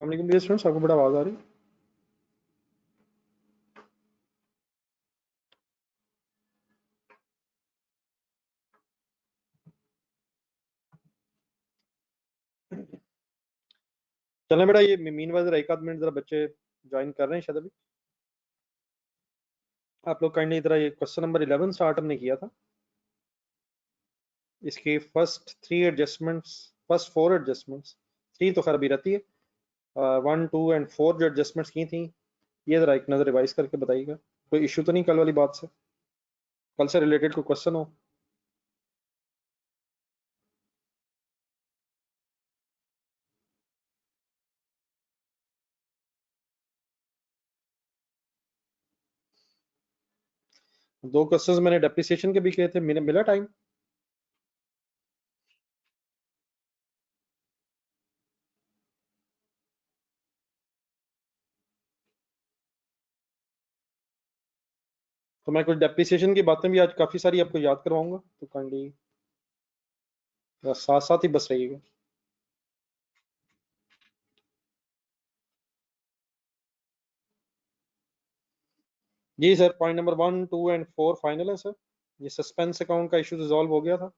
Students, आपको बड़ा आवाज आ रही है। चलें बेटा, ये मीन वाइज एक आध मिनट जरा बच्चे ज्वाइन कर रहे हैं शायद अभी। आप लोग काइंडली इधर ये क्वेश्चन नंबर 11 स्टार्ट हमने किया था। इसकी फर्स्ट फोर एडजस्टमेंट्स, थ्री तो खैर अभी रहती है, 1, 2 एंड 4 जो एडजस्टमेंट्स की थी, ये जरा एक नजर रिवाइज करके बताइएगा। कोई इशू तो नहीं कल वाली बात से, कल से रिलेटेड कोई क्वेश्चन हो। दो क्वेश्चंस मैंने डेप्रिसिएशन के भी किए थे, मैंने मिला टाइम। तो मैं कुछ डेप्रिसिएशन की बातें भी आज काफी सारी आपको याद करवाऊंगा, तो काइंडली साथ साथ ही बस रहिएगा। जी sir, point number 1, 2 and 4 final है सर। ये सस्पेंस अकाउंट का इशू रिजॉल्व हो गया था।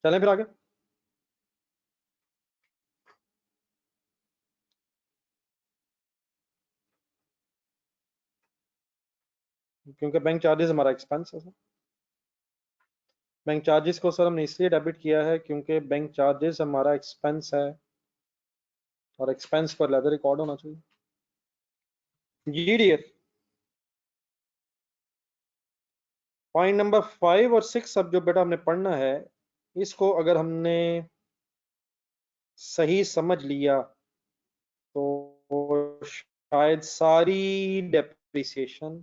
चलें फिर आगे। क्योंकि बैंक चार्जेस हमारा एक्सपेंस है सर। बैंक चार्जेस को सर हमने इसलिए डेबिट किया है क्योंकि बैंक चार्जेस हमारा एक्सपेंस है, और एक्सपेंस पर लेदर रिकॉर्ड होना चाहिए। जी डियर, पॉइंट नंबर 5 और 6 अब जो बेटा हमने पढ़ना है, इसको अगर हमने सही समझ लिया तो शायद सारी depreciation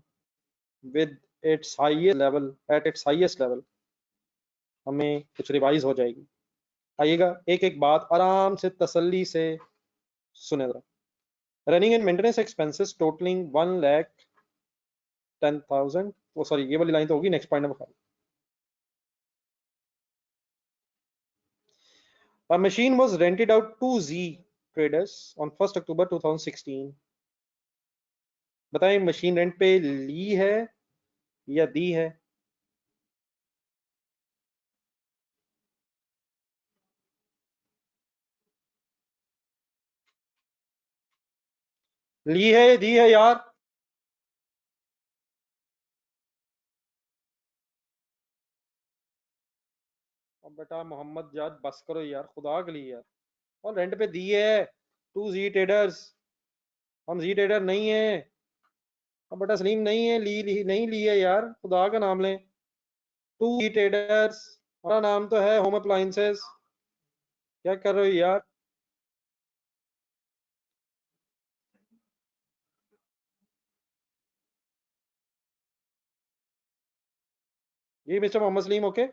with its highest level at its highest level हमें कुछ रिवाइज हो जाएगी। आइएगा, एक एक बात आराम से तसल्ली से सुने जरा। Running and maintenance expenses totalling 1,10,000, वो सॉरी ये वाली लाइन तो होगी next point number 5। A machine was rented out to Z traders on 1st October 2016। बताएं, मशीन रेंट पे ली है या दी है? ली है या दी है यार? अब बेटा मोहम्मद जाद बस करो यार, खुदा के लिए यार। और रेंट पे दी है टू जी ट्रेडर्स। हम जी ट्रेडर नहीं है। अब बेटा सलीम नहीं है, नहीं ली है यार, खुदा का नाम लें। टू जी ट्रेडर्स, हमारा नाम तो है होम अप्लायंसेस। क्या कर रहे हो यार? जी मिस्टर मोहम्मद सलीम, ओके।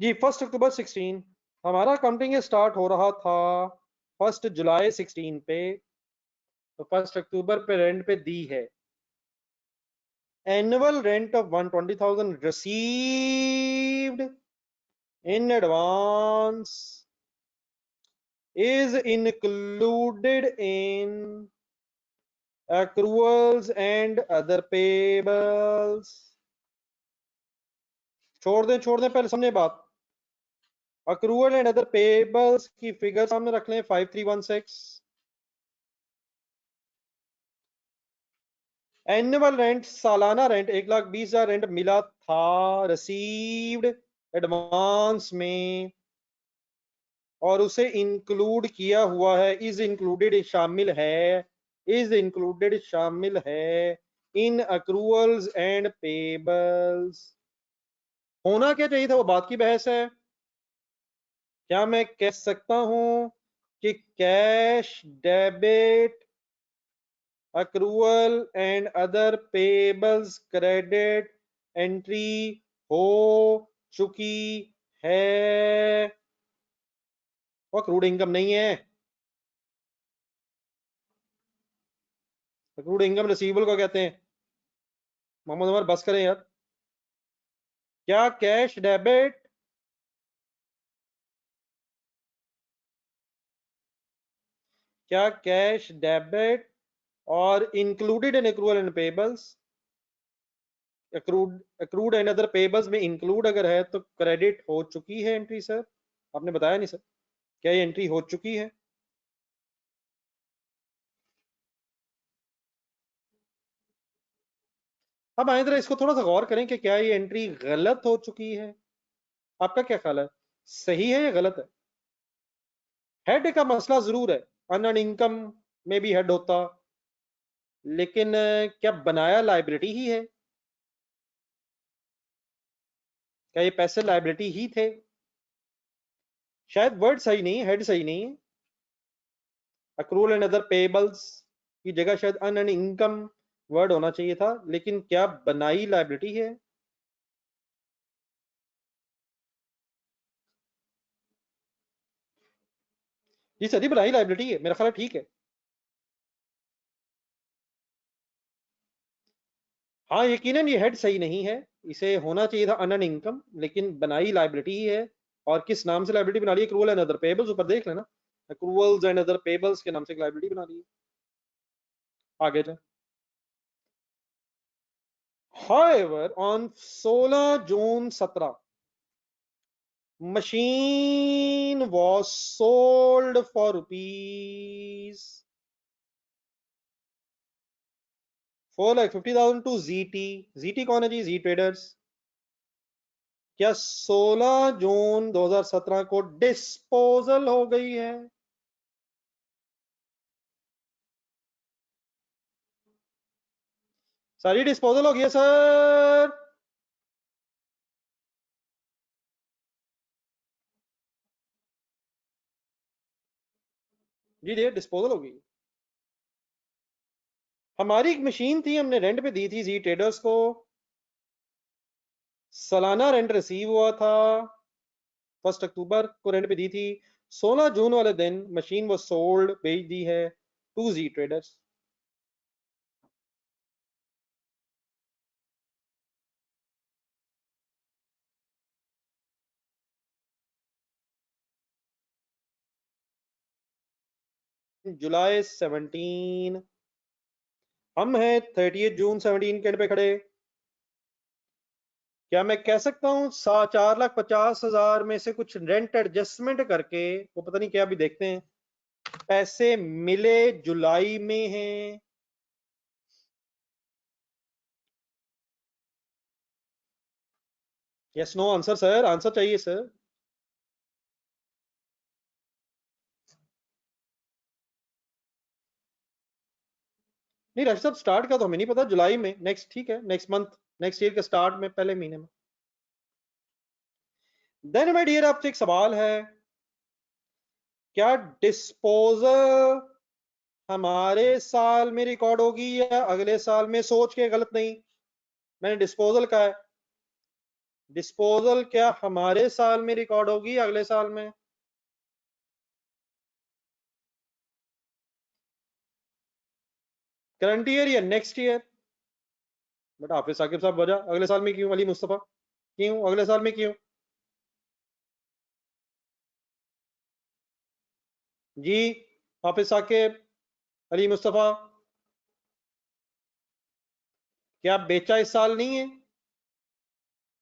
जी 1 अक्टूबर 16 हमारा काउंटिंग स्टार्ट हो रहा था 1 जुलाई 16 पे। तो 1 अक्टूबर पे रेंट पे दी है। Annual rent of 120,000 received in advance is included in accruals and other payables। छोड़ दें पहले समझे बात। अक्रूवल एंड अदर पेबल्स की फिगर सामने रख लें, 5316। एनुअल रेंट, सालाना रेंट 1,20,000 रेंट मिला था, रिसीव्ड एडवांस में, और उसे इंक्लूड किया हुआ है, इज इंक्लूडेड शामिल है, इज इंक्लूडेड शामिल है इन अक्रूवल्स एंड पेबल्स। होना क्या चाहिए था वो बात की बहस है। क्या मैं कह सकता हूं कि cash debit accrual and other payables credit entry हो चुकी है? वो अक्रूड इनकम नहीं है। अक्रूड इनकम रिसीवेबल को कहते हैं। मोहम्मद उमर बस करें यार। क्या कैश डेबिट और included in accrual and payables, accrued and other payables में इंक्लूड अगर है तो क्रेडिट हो चुकी है एंट्री सर? आपने बताया नहीं सर, क्या ये एंट्री हो चुकी है? अब आए जरा इसको थोड़ा सा गौर करें कि क्या ये एंट्री गलत हो चुकी है? आपका क्या ख्याल है, सही है या गलत है? हेड का मसला जरूर है, अन इनकम में भी हेड होता, लेकिन क्या बनाया लाइबिलिटी ही है? क्या ये पैसे लाइबिलिटी ही थे? शायद वर्ड सही नहीं है, हेड सही नहीं है। अक्रूवल एंड अदर पेबल्स की जगह शायद अन इनकम वर्ड होना चाहिए था, लेकिन क्या बनाई लाइबिलिटी है? जी सर, बनाई लाइबिलिटी है, मेरा ख्याल है ठीक है। हाँ यकीनन ये हेड सही नहीं है, इसे होना चाहिए था अन इनकम, लेकिन बनाई लाइबिलिटी ही है। और किस नाम से लाइबिलिटी बना ली? एक्रूवल एंड अदर पेबल्स, ऊपर देख लेना, एक्रूवल्स एंड अदर पेबल्स के नाम से लाइबिलिटी बना ली है। आगे जाए। However, on 16 June 17, machine was sold for rupees 4,50,000 to ZT। ZT कौन है जी? जी ट्रेडर्स। क्या 16 जून 2017 को डिस्पोजल हो गई है? सारी डिस्पोजल हो गई है सर। जी जी डिस्पोजल हो गई। हमारी एक मशीन थी, हमने रेंट पे दी थी जी ट्रेडर्स को, सालाना रेंट रिसीव हुआ था, 1 अक्टूबर को रेंट पे दी थी, 16 जून वाले दिन मशीन वो सोल्ड, बेच दी है टू जी ट्रेडर्स। जुलाई 17, हम हैं 30 जून 17 के एंड पे खड़े। क्या मैं कह सकता हूँ 4,50,000 में से कुछ रेंट एडजस्टमेंट करके, वो पता नहीं क्या, अभी देखते हैं, पैसे मिले जुलाई में हैं? Yes no answer sir, answer चाहिए सर। नहीं राशिद साहब, स्टार्ट का तो हमें नहीं पता, जुलाई में, नेक्स्ट, ठीक है, नेक्स्ट मंथ, नेक्स्ट ईयर के स्टार्ट में, पहले महीने में। देन माय डियर, आपसे एक सवाल है, क्या डिस्पोजल हमारे साल में रिकॉर्ड होगी या अगले साल में? सोच के, गलत नहीं, मैंने डिस्पोजल का है। डिस्पोजल क्या हमारे साल में रिकॉर्ड होगी या अगले साल में? करंट ईयर या नेक्स्ट ईयर? बट हाफिज साकिब साहब, वजह अगले साल में क्यों? अली मुस्तफा, क्यों अगले साल में, क्यों? जी हाफिज साकिब, अली मुस्तफा, क्या बेचा इस साल नहीं है?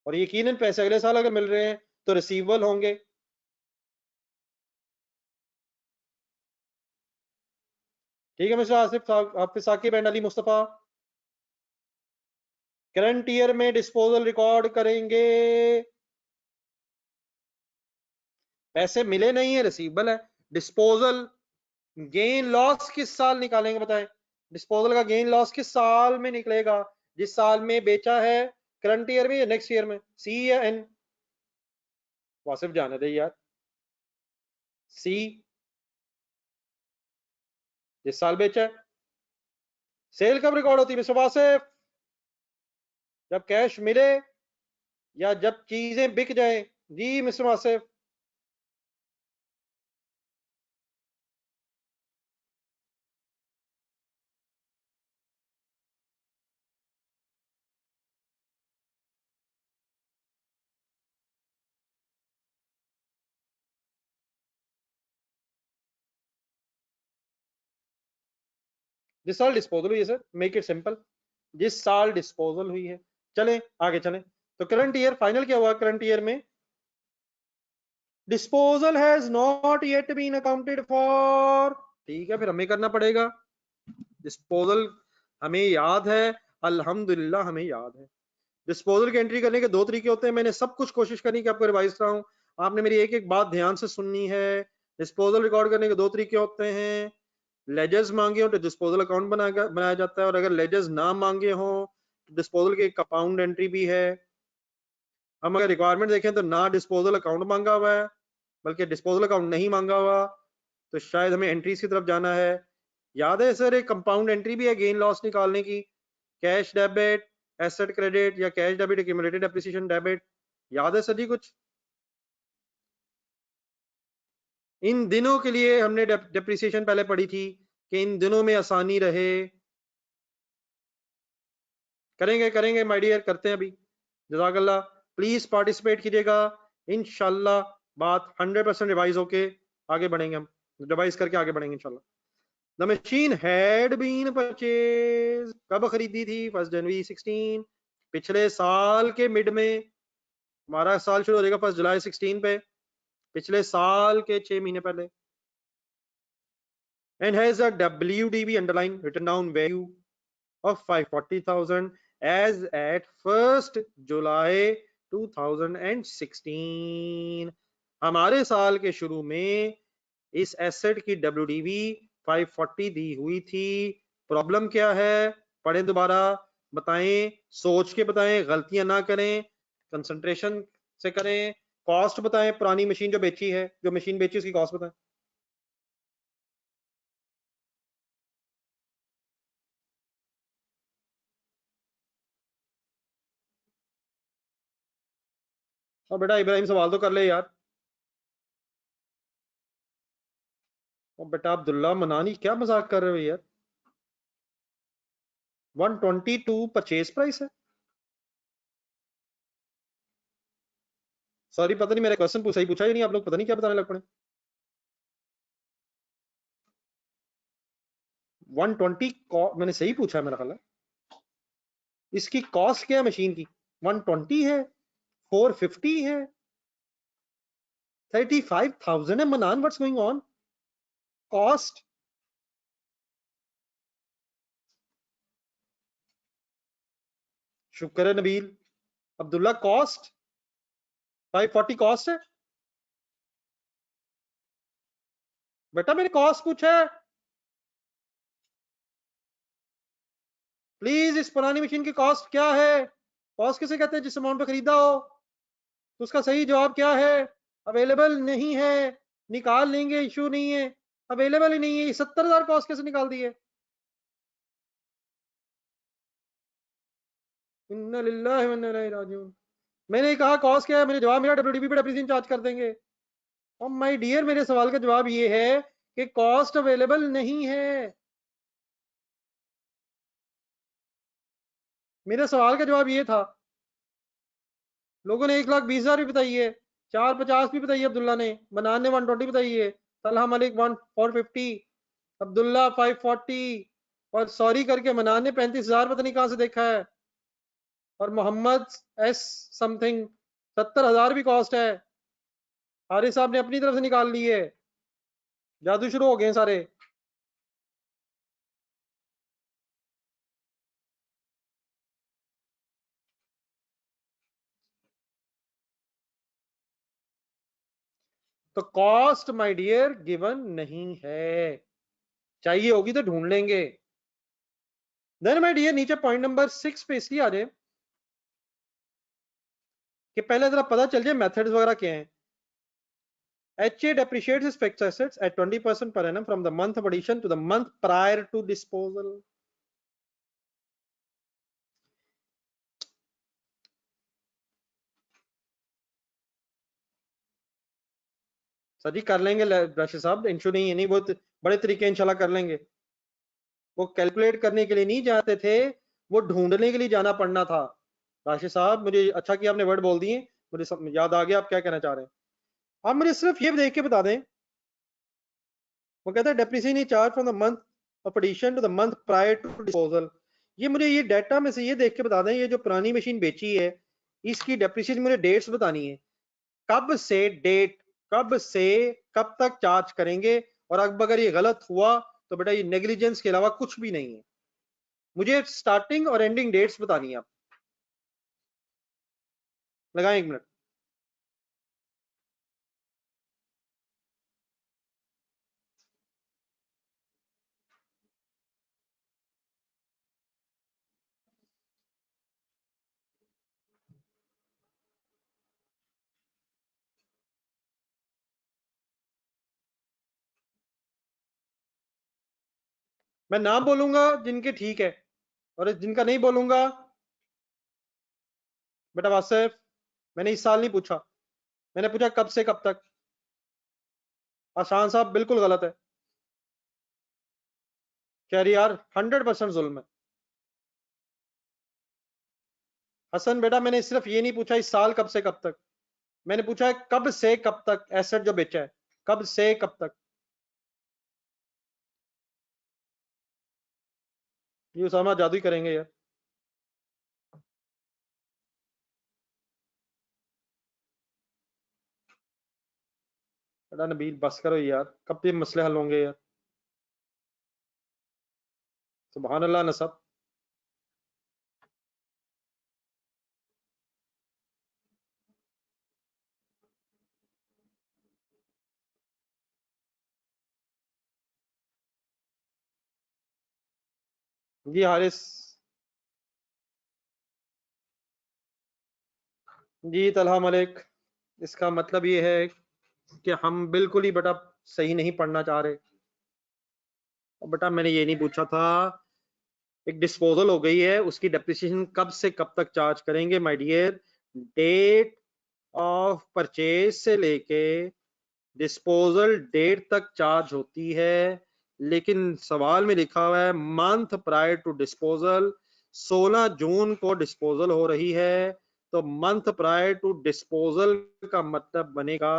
और यकीनन पैसे अगले साल अगर मिल रहे हैं तो रिसीवेबल होंगे। ठीक है मिस्टर आसिफ साहब, Hafiz Saqib and Ali Mustafa, current year में डिस्पोजल रिकॉर्ड करेंगे, पैसे मिले नहीं है, रिसीवेबल है। डिस्पोजल गेन लॉस किस साल निकालेंगे बताएं? डिस्पोजल का गेन लॉस किस साल में निकलेगा? जिस साल में बेचा है, करंट ईयर में या नेक्स्ट ईयर में? सी या एन? वासिफ जाने दे यार। सी, जिस साल बेचा है। सेल कब रिकॉर्ड होती है मिस्टर वासिफ? जब कैश मिले या जब चीजें बिक जाए? जी मिस्टर वासिफ। जिस साल डिस्पोजल हुई है सर, मेक इट सिंपल, जिस साल डिस्पोजल हुई है। चलें आगे चलें, तो करंट ईयर फाइनल क्या हुआ? करंट ईयर में disposal has not yet been accounted for, ठीक है, फिर हमें करना पड़ेगा। डिस्पोजल हमें याद है, अल्हम्दुलिल्लाह हमें याद है। डिस्पोजल की एंट्री करने के दो तरीके होते हैं, मैंने सब कुछ कोशिश करनी कि आपको रिवाइज कराऊं, आपने मेरी एक एक बात ध्यान से सुननी है। डिस्पोजल रिकॉर्ड करने के दो तरीके होते हैं, लेजर्स मांगे हो तो डिस्पोजल अकाउंट बनाया जाता है, और अगर लेजर्स ना मांगे हो तो डिस्पोजल की कंपाउंड एंट्री भी है। हम अगर रिक्वायरमेंट देखें तो ना डिस्पोजल अकाउंट मांगा हुआ है, बल्कि डिस्पोजल अकाउंट नहीं मांगा हुआ, तो शायद हमें एंट्रीज की तरफ जाना है। याद है सर, एक कंपाउंड एंट्री भी है गेन लॉस निकालने की, कैश डेबिट, एसेट क्रेडिट, या cash debit accumulated depreciation debit, याद है सर जी कुछ? इन दिनों के लिए हमने डेप्रिसिएशन पहले पढ़ी थी कि इन दिनों में आसानी रहे। करेंगे करेंगे माय डियर, करते हैं अभी। जज़ाकल्लाह, प्लीज पार्टिसिपेट कीजिएगा, इंशाल्लाह बात 100% रिवाइज होके आगे बढ़ेंगे, हम रिवाइज करके आगे बढ़ेंगे इंशाल्लाह। The machine had been purchase, कब खरीदी थी? 1 जनवरी 16, पिछले साल के मिड में, हमारा साल शुरू हो जाएगा 1 जुलाई 16 पे, पिछले साल के 6 महीने पहले। And has a WDV underline written down value of 540,000 as at 1st July 2016। हमारे साल के शुरू में इस एसेट की WDV 540 दी हुई थी। प्रॉब्लम क्या है? पढ़ें दोबारा, बताएं, सोच के बताएं, गलतियां ना करें, कंसंट्रेशन से करें। कॉस्ट बताएं, पुरानी मशीन जो बेची है, जो मशीन बेची उसकी कॉस्ट बताएं। और बेटा इब्राहिम सवाल तो कर ले यार। और बेटा अब्दुल्ला मनानी, क्या मजाक कर रहे हो यार? 122 परचेज प्राइस है। सॉरी, पता नहीं मेरा क्वेश्चन सही पूछा ही नहीं, आप लोग पता नहीं क्या बताने लग पड़े। 120 मैंने सही पूछा है मेरा ख्याल है। इसकी कॉस्ट क्या है मशीन की? 120 है, 450 है, 35,000 है। मनान, व्हाट्स गोइंग ऑन? कॉस्ट शुक्र है नबील। अब्दुल्ला, कॉस्ट 540 कॉस्ट है बेटा, मैंने कॉस्ट पूछा है। प्लीज, इस पुरानी मशीन की कॉस्ट क्या है? कॉस्ट किसे कहते हैं? जिस अमाउंट पे खरीदा हो। तो उसका सही जवाब क्या है? अवेलेबल नहीं है, निकाल लेंगे, इशू नहीं है, अवेलेबल ही नहीं है। 70,000 कॉस्ट कैसे निकाल दी है? इन्ना लिल्लाहि व इन्ना इलैहि राजिऊन। मैंने कहा कॉस्ट क्या है, मेरे जवाब मेरा WDP पे डेप्रिसिएशन चार्ज कर देंगे। और माय डियर, मेरे सवाल का जवाब ये है कि कॉस्ट अवेलेबल नहीं है। मेरे सवाल का जवाब ये था। लोगों ने 1,20,000 भी बताई है, 450 भी बताई है, अब्दुल्ला ने, मनान ने 120 बताई है, तलहा मलिक 450, अब्दुल्ला 540, और सॉरी करके मनान ने 35,000 पता नहीं कहां से देखा है, और मोहम्मद एस समथिंग 70,000 भी कॉस्ट है। हारिस साहब ने अपनी तरफ से निकाल ली है। जादू शुरू हो गए सारे। तो कॉस्ट माय डियर गिवन नहीं है, चाहिए होगी तो ढूंढ लेंगे। देन माय डियर, नीचे पॉइंट नंबर 6 पे इसलिए आ जाए कि पहले जरा पता चल जाए मेथड्स वगैरह क्या हैं। HA depreciates its fixed assets at 20% per annum from the month of addition to the month prior to disposal. Sir जी कर लेंगे राशिद साहब, इशू नहीं है, नहीं बहुत बड़े तरीके इंशाल्लाह कर लेंगे। वो कैलकुलेट करने के लिए नहीं जाते थे, वो ढूंढने के लिए जाना पड़ना था। राशिद साहब, मुझे अच्छा किया आपने वर्ड बोल दिए, मुझे सब याद आ गया आप क्या कहना चाह रहे हैं। आप मुझे सिर्फ ये देख के बता दें, वो कहता है depreciation charge from the month of addition to the month prior to disposal. ये मुझे ये डाटा में से ये देख के बता दें, ये जो पुरानी मशीन बेची है इसकी डेप्रिसिएशन मुझे डेट्स बतानी है, कब से डेट, कब से कब तक चार्ज करेंगे, और अब अगर ये गलत हुआ तो बेटा ये नेग्लिजेंस के अलावा कुछ भी नहीं है। मुझे स्टार्टिंग और एंडिंग डेट्स बतानी है। आप लगाएं 1 मिनट। मैं नाम बोलूंगा जिनके ठीक है, और जिनका नहीं बोलूंगा बेटा वासिफ, मैंने इस साल नहीं पूछा, मैंने पूछा कब से कब तक। आशान साहब बिल्कुल गलत है, कह रही यार 100% जुल्म है। हसन बेटा मैंने सिर्फ ये नहीं पूछा इस साल कब से कब तक, मैंने पूछा है कब से कब तक एसेट जो बेचा है, कब से कब तक। ये उसामा जादू ही करेंगे यार। बेटा नबील बस करो यार, कब ये मसले हल होंगे यार। सुभान अल्लाह नसब। जी हारिस। जी तलहा मलिक। इसका मतलब ये है कि हम बिल्कुल ही बेटा सही नहीं पढ़ना चाह रहे। और बेटा मैंने ये नहीं पूछा था, एक डिस्पोजल हो गई है उसकी डेप्रिसिएशन कब से कब तक चार्ज करेंगे my dear. Date of purchase से लेके डिस्पोजल डेट तक चार्ज होती है, लेकिन सवाल में लिखा हुआ है मंथ प्रायर टू डिस्पोजल। 16 जून को डिस्पोजल हो रही है, तो मंथ प्रायर टू डिस्पोजल का मतलब बनेगा,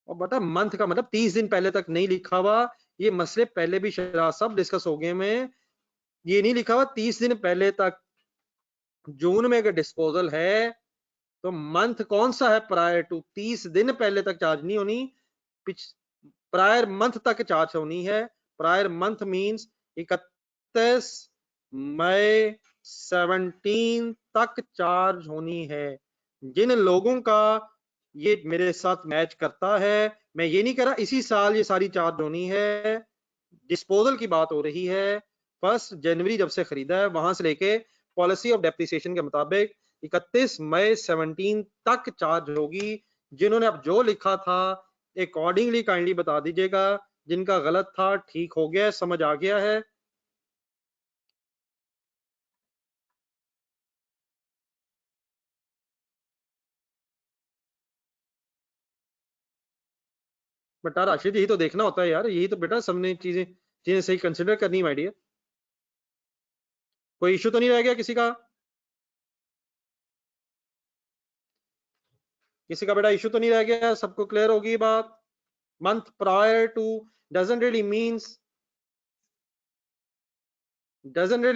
और बता मंथ का मतलब 30 दिन पहले तक नहीं लिखा हुआ। ये मसले पहले भी शराज साहब डिस्कस हो गए में, ये नहीं लिखा हुआ 30 दिन पहले तक। जून में अगर डिस्पोजल है तो मंथ कौन सा है प्रायर टू, 30 दिन पहले तक चार्ज नहीं होनी, प्रायर मंथ तक चार्ज होनी है। प्रायर मंथ मींस 31 मई 17 तक चार्ज होनी है। जिन लोगों का ये मेरे साथ मैच करता है, मैं ये नहीं कह रहा इसी साल ये सारी चार्ज होनी है, डिस्पोजल की बात हो रही है। 1 जनवरी जब से खरीदा है वहां से लेके पॉलिसी ऑफ डेप्रिसिएशन के मुताबिक 31 मई 17 तक चार्ज होगी। जिन्होंने अब जो लिखा था अकॉर्डिंगली काइंडली बता दीजिएगा, जिनका गलत था ठीक हो गया, समझ आ गया है। बेटा राशिद यही तो देखना होता है यार, यही तो बेटा सबने चीजें चीजें सही कंसिडर करनी है माय डियर। कोई इशू तो नहीं रह गया किसी का? किसी का बेटा इशू तो नहीं रह गया, सबको क्लियर होगी बात। Month prior to doesn't really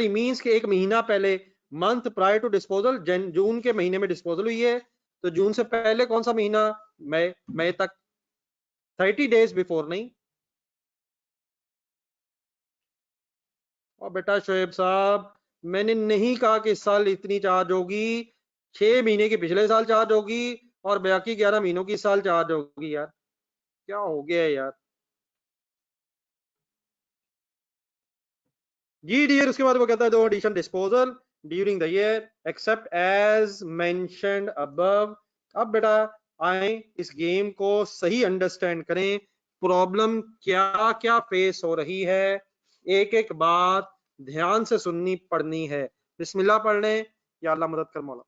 means कि एक महीना पहले, मंथ प्रायर टू डिस्पोजल जून के महीने में डिस्पोजल हुई है, तो जून से पहले कौन सा महीना, मई, मई तक, 30 डेज बिफोर नहीं। और बेटा शोएब साहब मैंने नहीं कहा कि इस साल इतनी चार्ज होगी, 6 महीने की पिछले साल चार्ज होगी और बाकी 11 महीनों की इस साल चार्ज होगी। यार क्या हो गया है यार। जी डियर, उसके बाद वो कहता है दो addition disposal during the year except as mentioned above. अब बेटा आए इस गेम को सही अंडरस्टैंड करें, प्रॉब्लम क्या क्या फेस हो रही है, एक एक बात ध्यान से सुननी पड़नी है। बिस्मिल्लाह पढ़ लें, या अल्लाह मदद कर मौला।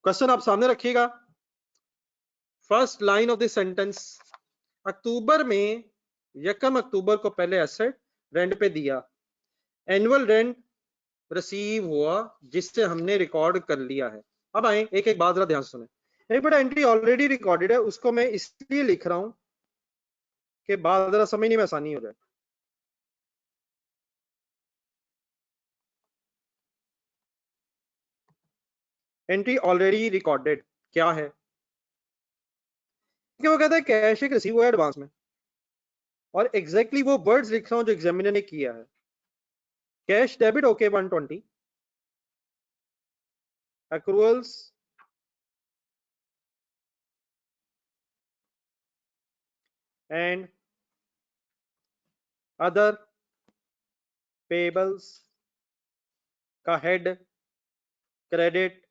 क्वेश्चन आप सामने रखिएगा। First line of this sentence, अक्टूबर में 1 अक्टूबर को पहले एसेट रेंट पे दिया, एनुअल रेंट रिसीव हुआ जिससे हमने रिकॉर्ड कर लिया है। अब आए एक एक बात जरा ध्यान से सुने। एक बड़ा एंट्री ऑलरेडी रिकॉर्डेड है, उसको मैं इसलिए लिख रहा हूं के बाद जरा समझने में आसानी हो जाए। एंट्री ऑलरेडी रिकॉर्डेड क्या है कि वो कहता है कैश एक रिसीव हुआ है एडवांस में, और एग्जैक्टली वो वर्ड्स लिख रहा हूं जो एग्जामिनर ने किया है। Cash debit okay 120, accruals and other payables का हेड क्रेडिट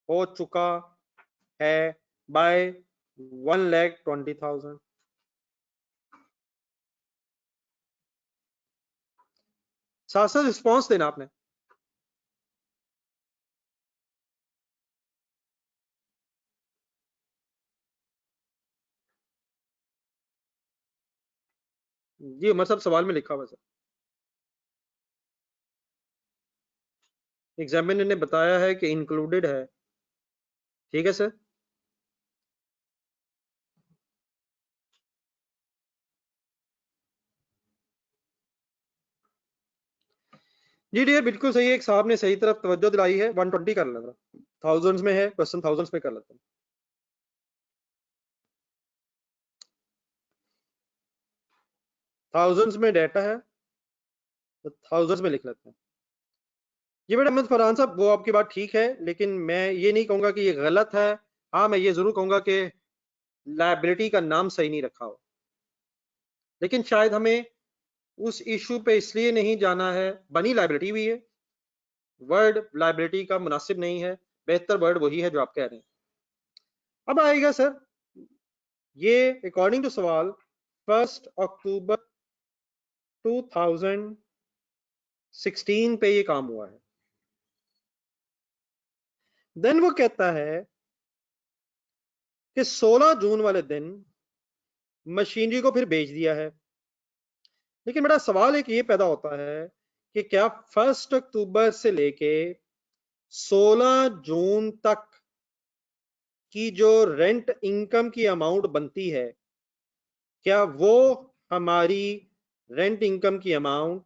हो चुका है बाय 1,20,000। साथ साथ रिस्पॉन्स देना आपने। जी उमर साहब सवाल में लिखा हुआ सर, एग्जामिनर ने बताया है कि इंक्लूडेड है। ठीक है सर। जी डियर बिल्कुल सही है, एक साहब ने सही तरफ तवज्जो दिलाई है। 120 कर लेना, थाउजेंड्स में है क्वेश्चन, थाउजेंड्स में कर लेते हैं। थाउजेंड्स में डाटा है तो थाउजेंड्स में लिख लेते हैं। जी बेटा अहमद फरहान साहब, वो आपकी बात ठीक है, लेकिन मैं ये नहीं कहूंगा कि ये गलत है। हाँ मैं ये जरूर कहूंगा कि लायबिलिटी का नाम सही नहीं रखा हो, लेकिन शायद हमें उस इशू पे इसलिए नहीं जाना है। बनी लायबिलिटी भी है, वर्ड लायबिलिटी का मुनासिब नहीं है, बेहतर वर्ड वही है जो आप कह रहे हैं। अब आएगा सर, ये अकॉर्डिंग टू सवाल 1 अक्टूबर 2016 पे ये काम हुआ है। देन वो कहता है कि 16 जून वाले दिन मशीनरी को फिर बेच दिया है। लेकिन मेरा सवाल एक ये पैदा होता है कि क्या 1 अक्टूबर से लेके 16 जून तक की जो रेंट इनकम की अमाउंट बनती है, क्या वो हमारी रेंट इनकम की अमाउंट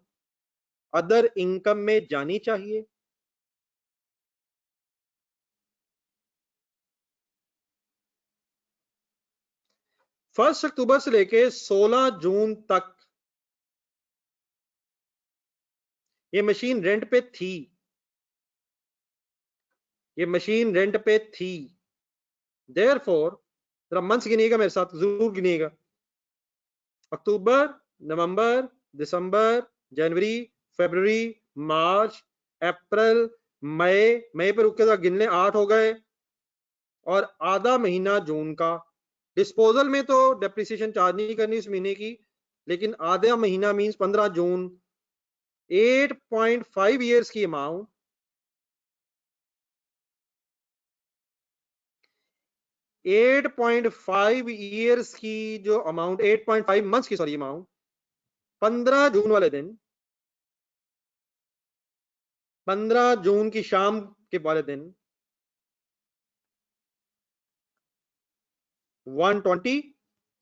अदर इनकम में जानी चाहिए? फर्स्ट अक्टूबर से लेके 16 जून तक ये मशीन रेंट पे थी, ये मशीन रेंट पे थी। देयरफॉर जरा मंथ्स गिनिएगा मेरे साथ, जरूर गिनिएगा। अक्टूबर, नवंबर, दिसंबर, जनवरी, फरवरी, मार्च, अप्रैल, मई। मई पर रुक के गिन लें, 8 हो गए। और आधा महीना जून का। डिस्पोजल में तो डेप्रिसिएशन चार्ज नहीं करनी इस महीने की, लेकिन आधा महीना मींस 15 जून। 8.5 ईयर्स की अमाउंट, 8.5 ईयर्स की जो अमाउंट, 8.5 मंथ्स की सॉरी अमाउंट, 15 जून वाले दिन, 15 जून की शाम के वाले दिन 120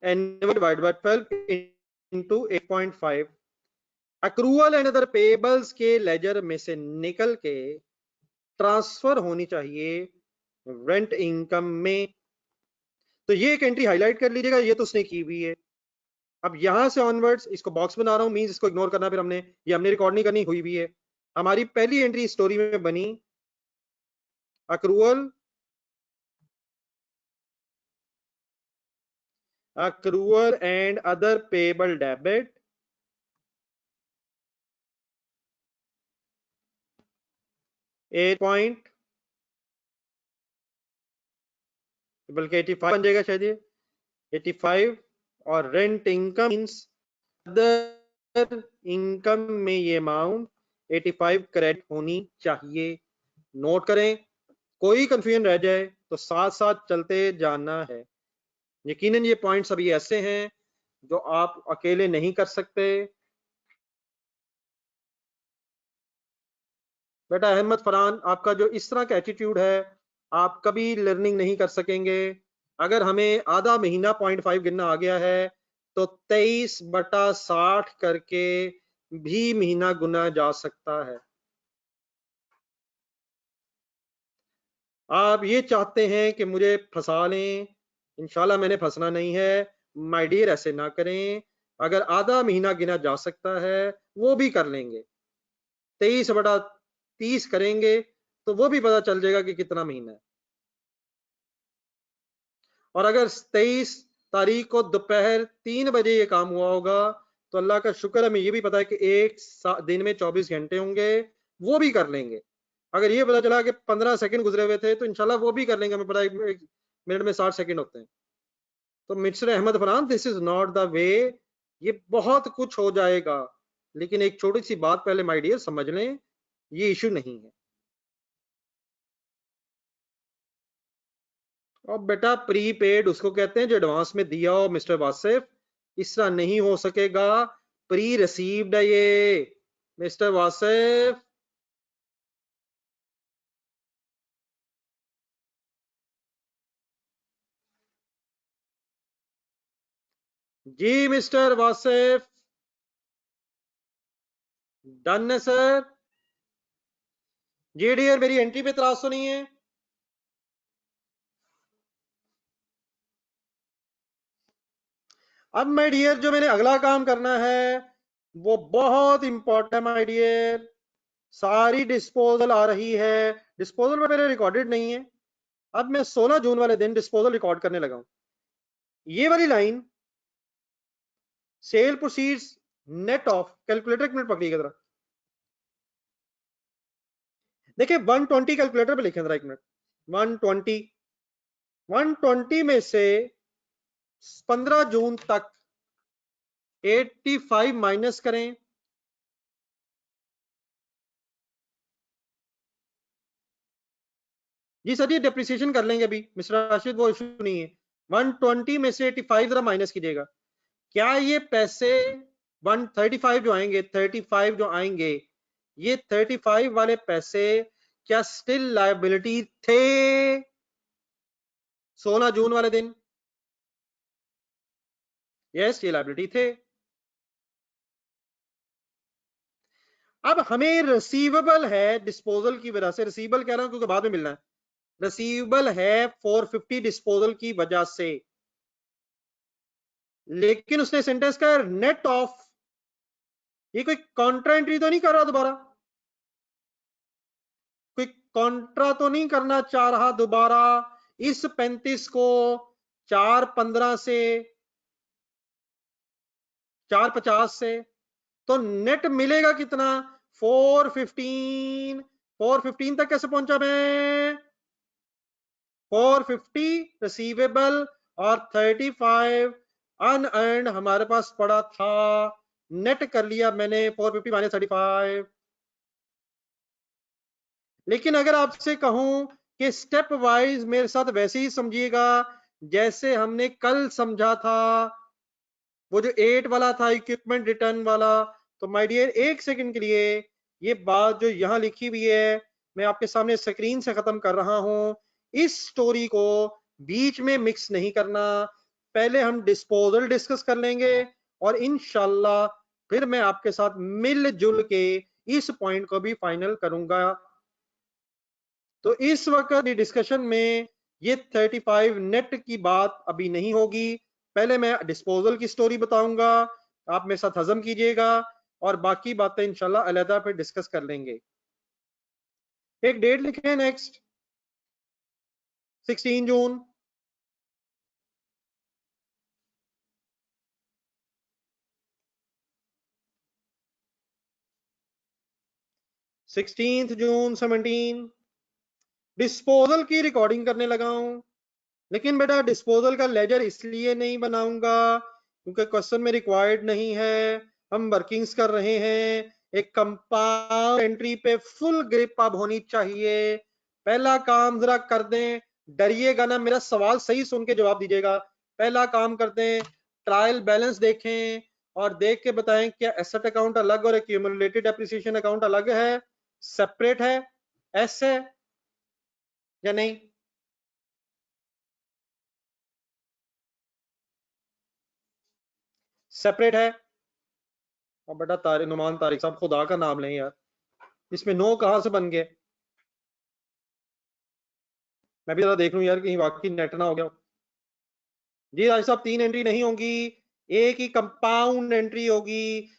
annual divide by 12 into 8.5 accrual and other payables के लेजर में से निकल के ट्रांसफर होनी चाहिए रेंट इनकम में। तो ये एक एंट्री हाईलाइट कर लीजिएगा, ये तो उसने की हुई है। अब यहां से ऑनवर्ड्स इसको बॉक्स बना रहा हूं, मींस इसको इग्नोर करना, फिर हमने ये हमने रिकॉर्ड नहीं करनी, हुई भी है। हमारी पहली एंट्री स्टोरी में बनी accrual, accrual and other payable debit, point बल्कि 85 बन जाएगा शायद ये 85। और rent income means other income में ये अमाउंट 85 क्रेडिट होनी चाहिए। नोट करें, कोई कंफ्यूजन रह जाए तो साथ साथ चलते जाना है। यकीनन ये पॉइंट्स अभी ऐसे हैं जो आप अकेले नहीं कर सकते। बेटा अहमद फरहान, आपका जो इस तरह का एटीट्यूड है, आप कभी लर्निंग नहीं कर सकेंगे। अगर हमें आधा महीना 0.5 गिनना आ गया है तो 23/60 करके भी महीना गुना जा सकता है। आप ये चाहते हैं कि मुझे फंसा लें, इंशाल्लाह मैंने फंसना नहीं है। माय डियर ऐसे ना करें। अगर आधा महीना गिना जा सकता है वो भी कर लेंगे, 23/30 करेंगे तो वो भी पता चल जाएगा कि कितना महीना है। और अगर 23 तारीख को दोपहर 3 बजे ये काम हुआ होगा तो अल्लाह का शुक्र, हमें ये भी पता है कि एक दिन में 24 घंटे होंगे, वो भी कर लेंगे। अगर ये पता चला कि 15 सेकंड गुजरे हुए थे तो इंशाल्लाह वो भी कर लेंगे, हमें पता है एक मिनट में 60 सेकंड होते हैं। तो mister Ahmed Farhan, this is not the way. ये बहुत कुछ हो जाएगा, लेकिन एक छोटी सी बात पहले माय डियर समझ लें, ये इशू नहीं है। और बेटा प्रीपेड उसको कहते हैं जो एडवांस में दिया हो मिस्टर वासिफ, इस तरह नहीं हो सकेगा। प्री रिसीव्ड है ये मिस्टर वासिफ। जी मिस्टर वासिफ, डन है सर। जी डियर, मेरी एंट्री पे इतराज तो नहीं है? अब माय डियर जो मैंने अगला काम करना है वो बहुत इंपॉर्टेंट है माय डियर। सारी डिस्पोजल आ रही है, डिस्पोजल में मेरे रिकॉर्डेड नहीं है। अब मैं 16 जून वाले दिन डिस्पोजल रिकॉर्ड करने लगा हूं। ये वाली line sale proceeds net of, calculator एक मिनट पकड़िएगा जरा। देखिए 120 कैलकुलेटर पे लिखे जरा एक मिनट। 120, 120 में से 15 जून तक 85 माइनस करें। जी सर, ये डेप्रिसिएशन कर लेंगे अभी मिस्टर राशिद, वो इशू नहीं है। 120 में से 85 जरा माइनस कीजिएगा। क्या ये पैसे 135 जो आएंगे, 35 जो आएंगे, ये 35 वाले पैसे क्या स्टिल लायबिलिटी थे 16 जून वाले दिन? यस, ये लायबिलिटी थे। अब हमें रिसीवेबल है डिस्पोजल की वजह से, रिसीवेबल कह रहा हूं क्योंकि बाद में मिलना है, रिसीवेबल है 450 डिस्पोजल की वजह से। लेकिन उसने सेंटेंस का नेट ऑफ, ये कोई कॉन्ट्रा एंट्री तो नहीं कर रहा दोबारा, कोई कॉन्ट्रा तो नहीं करना चाह रहा दोबारा इस 35 को 415 से 450 से? तो नेट मिलेगा कितना? 415। 415 तक कैसे पहुंचा मैं? 450 रिसीवेबल और 35 अनअर्न्ड हमारे पास पड़ा था। नेट कर लिया मैंने 450 माइनस 35। लेकिन अगर आपसे कहूं कि स्टेप वाइज मेरे साथ वैसे ही समझिएगा जैसे हमने कल समझा था, वो जो 8 वाला था इक्विपमेंट रिटर्न वाला। तो माय डियर एक सेकंड के लिए ये बात जो यहां लिखी हुई है मैं आपके सामने स्क्रीन से खत्म कर रहा हूं। इस स्टोरी को बीच में मिक्स नहीं करना। पहले हम डिस्पोजल डिस्कस कर लेंगे और इंशाल्लाह फिर मैं आपके साथ मिलजुल के इस पॉइंट को भी फाइनल करूंगा। तो इस वक्त डिस्कशन में ये 35 नेट की बात अभी नहीं होगी। पहले मैं डिस्पोजल की स्टोरी बताऊंगा, आप मेरे साथ हजम कीजिएगा और बाकी बातें इंशाल्लाह अलहदा पे डिस्कस कर लेंगे। एक डेट लिखे नेक्स्ट, 16 जून। 16 जून 17 डिस्पोजल की रिकॉर्डिंग करने लगा हूं। लेकिन बेटा डिस्पोजल का लेजर इसलिए नहीं बनाऊंगा क्योंकि क्वेश्चन में रिक्वायर्ड नहीं है। हम वर्किंग्स कर रहे हैं, एक कंपाउंड एंट्री पे फुल ग्रिप अब होनी चाहिए। पहला काम जरा कर दें, डरिएगा ना, मेरा सवाल सही सुन के जवाब दीजिएगा। पहला काम करते हैं, ट्रायल बैलेंस देखें और देख के बताएं क्या एसेट अकाउंट अलग और एक्यूमुलेटेड डेप्रिसिएशन अकाउंट अलग है, सेपरेट है, एस है या नहीं? सेपरेट है। अब बेटा तारिक नुमान तारिक साहब खुदा का नाम लें यार, इसमें नो कहां से बन गए? मैं भी जरा देख लूं यार कहीं वाकई नेट ना हो गया। जी राज साहब 3 एंट्री नहीं होंगी, एक ही कंपाउंड एंट्री होगी।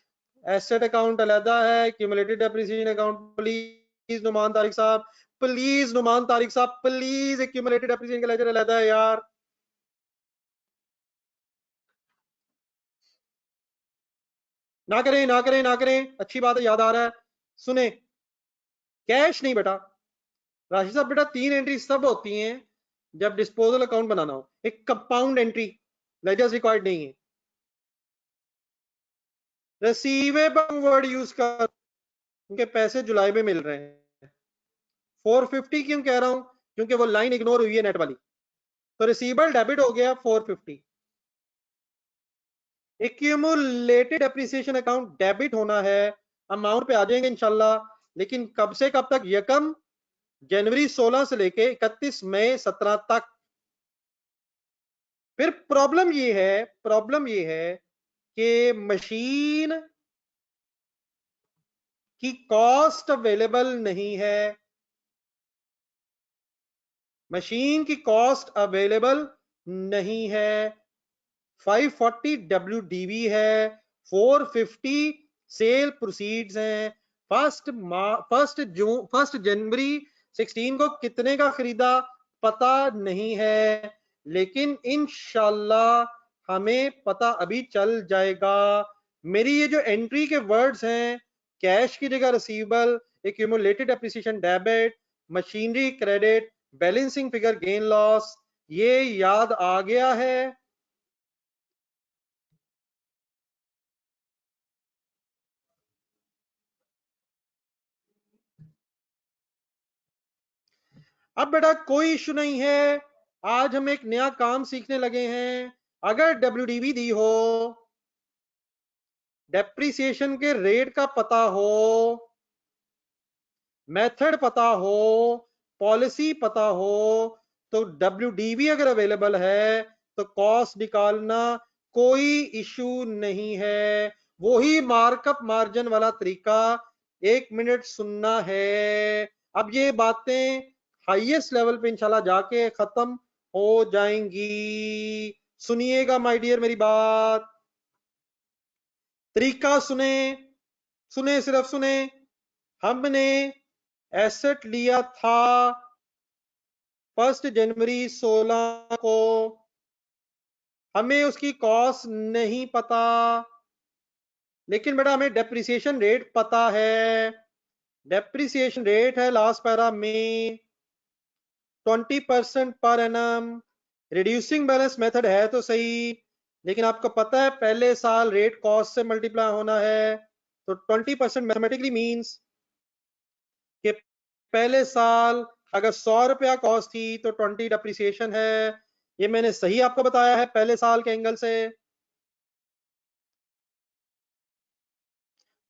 एसेट अकाउंट अलहदा है, cumulated depreciation account. Please Numan Tariq sahab, please Numan Tariq sahab, please accumulated depreciation का लेजर अलहदा है यार। ना करें ना करें ना करें, अच्छी बात है, याद आ रहा है। सुने, कैश नहीं बेटा राशि साहब, बेटा 3 एंट्री सब होती हैं जब डिस्पोजल अकाउंट बनाना हो। एक कंपाउंड एंट्री लेजर्स रिक्वायर्ड नहीं है। रिसीवेबल वर्ड यूज कर, उनके पैसे जुलाई में मिल रहे हैं। 450 क्यों कह रहा हूं? क्योंकि वो लाइन इग्नोर हुई है नेट वाली। तो रिसीवेबल डेबिट हो गया 450। एक्यूमुलेटेड डेप्रिसिएशन अकाउंट डेबिट होना है, अमाउंट पे आ जाएंगे इंशाल्लाह। लेकिन कब से कब तक? यकम जनवरी 16 से लेके 31 मई 17 तक। फिर प्रॉब्लम ये है कि मशीन की कॉस्ट अवेलेबल नहीं है। मशीन की कॉस्ट अवेलेबल नहीं है। 540 WDV है, 450 सेल प्रोसीड्स हैं। फर्स्ट जनवरी 16 को कितने का खरीदा पता नहीं है, लेकिन इंशाल्लाह हमें पता अभी चल जाएगा। मेरी ये जो एंट्री के वर्ड्स हैं, कैश की जगह receivable, accumulated appreciation debit, machinery credit, balancing figure gain loss, ये याद आ गया है? अब बेटा कोई इशू नहीं है, आज हम एक नया काम सीखने लगे हैं। अगर WDV दी हो, डेप्रिसिएशन के रेट का पता हो, मेथड पता हो, पॉलिसी पता हो, तो WDV अगर अवेलेबल है तो कॉस्ट निकालना कोई इशू नहीं है। वही मार्कअप मार्जिन वाला तरीका, 1 मिनट सुनना है। अब ये बातें हाईएस्ट लेवल पे इंशाल्लाह जाके खत्म हो जाएंगी। सुनिएगा माय डियर मेरी बात, तरीका सुने, सुने सिर्फ सुने। हमने एसेट लिया था 1 जनवरी 16 को, हमें उसकी कॉस्ट नहीं पता, लेकिन बेटा हमें डेप्रिसिएशन रेट पता है। डेप्रिसिएशन रेट है लास्ट पैरा में 20% per annum. Reducing balance method है तो सही, लेकिन आपको पता है पहले साल रेट कॉस्ट से मल्टीप्लाई होना है। तो 20% मैथमेटिकली मींस कि पहले साल अगर 100 रुपया कॉस्ट थी तो 20 डेप्रिसिएशन है। ये मैंने सही आपको बताया है पहले साल के एंगल से।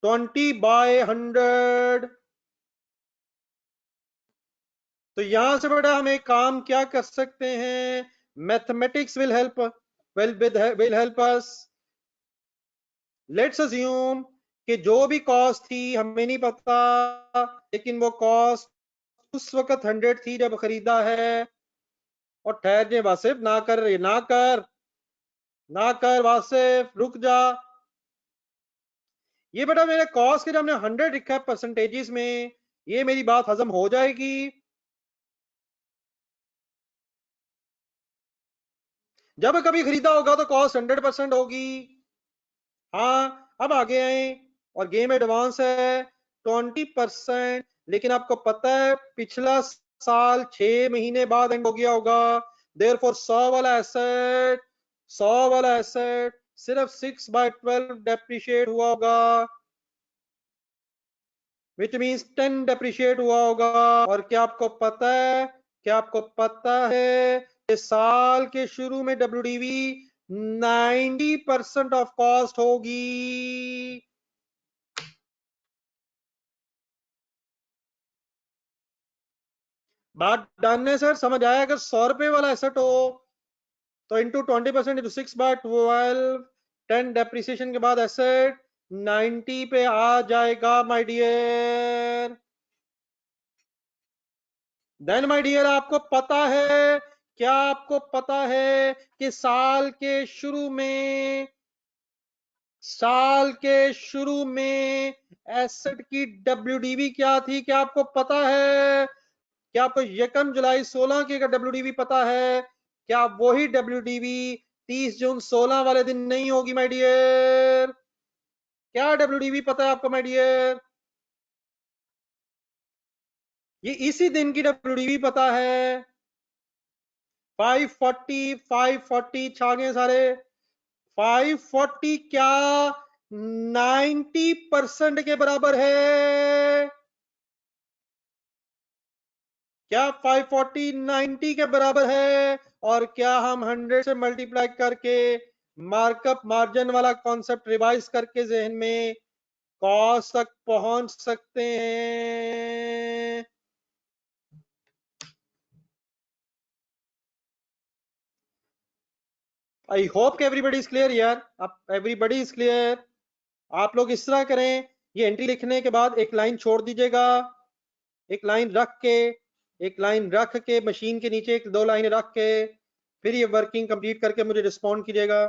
20/100। तो यहां से बेटा हम एक काम क्या कर सकते हैं? Mathematics will help, will help us. Let's assume कि जो भी कॉस्ट थी हमें नहीं पता, लेकिन वो कॉस्ट उस वक्त 100 थी जब खरीदा है। और ठहर जे वासिफ, ना कर, ना कर, ना कर वासिफ, रुक जा। ये बेटा मेरे कॉस्ट के जो हमने 100 लिखा है परसेंटेजेस में, ये मेरी बात हजम हो जाएगी? जब कभी खरीदा होगा तो कॉस्ट 100% होगी। हाँ, अब आगे आए और गेम एडवांस है 20%। लेकिन आपको पता है पिछला साल 6 महीने बाद एंड हो गया होगा। देयरफॉर 100 वाला एसेट सिर्फ 6/12 डेप्रिशिएट हुआ होगा, विच मीन्स 10 डेप्रिशिएट हुआ होगा। और क्या आपको पता है कि साल के शुरू में WDV 90% ऑफ कॉस्ट होगी। बात डन है सर, समझ आया? अगर 100 रुपए वाला एसेट हो तो इंटू 20% इंटू 6/12 10 डेप्रिसिएशन के बाद एसेट 90 पे आ जाएगा my dear. Then my dear आपको पता है, क्या आपको पता है कि साल के शुरू में एसेट की डब्ल्यूडीवी क्या थी? क्या आपको पता है? क्या आपको यकम जुलाई 16 की का डब्ल्यूडीवी पता है? क्या वही डब्ल्यूडीवी 30 जून 16 वाले दिन नहीं होगी माय डियर? क्या डब्ल्यूडीवी पता है आपको माय डियर? ये इसी दिन की डब्ल्यूडीवी पता है। 540 छा गए सारे। 540 क्या 90% के बराबर है? क्या 540 90 के बराबर है? और क्या हम 100 से मल्टीप्लाई करके मार्कअप मार्जिन वाला कॉन्सेप्ट रिवाइज करके जहन में कॉस्ट तक पहुंच सकते हैं? आई होप कि एवरीबडी इज क्लियर यार। अब एवरीबडी इज क्लियर। आप लोग इस तरह करें, ये एंट्री लिखने के बाद एक लाइन छोड़ दीजिएगा, एक लाइन रख के मशीन के नीचे एक दो लाइन रख के फिर ये वर्किंग कंप्लीट करके मुझे रिस्पॉन्ड कीजिएगा।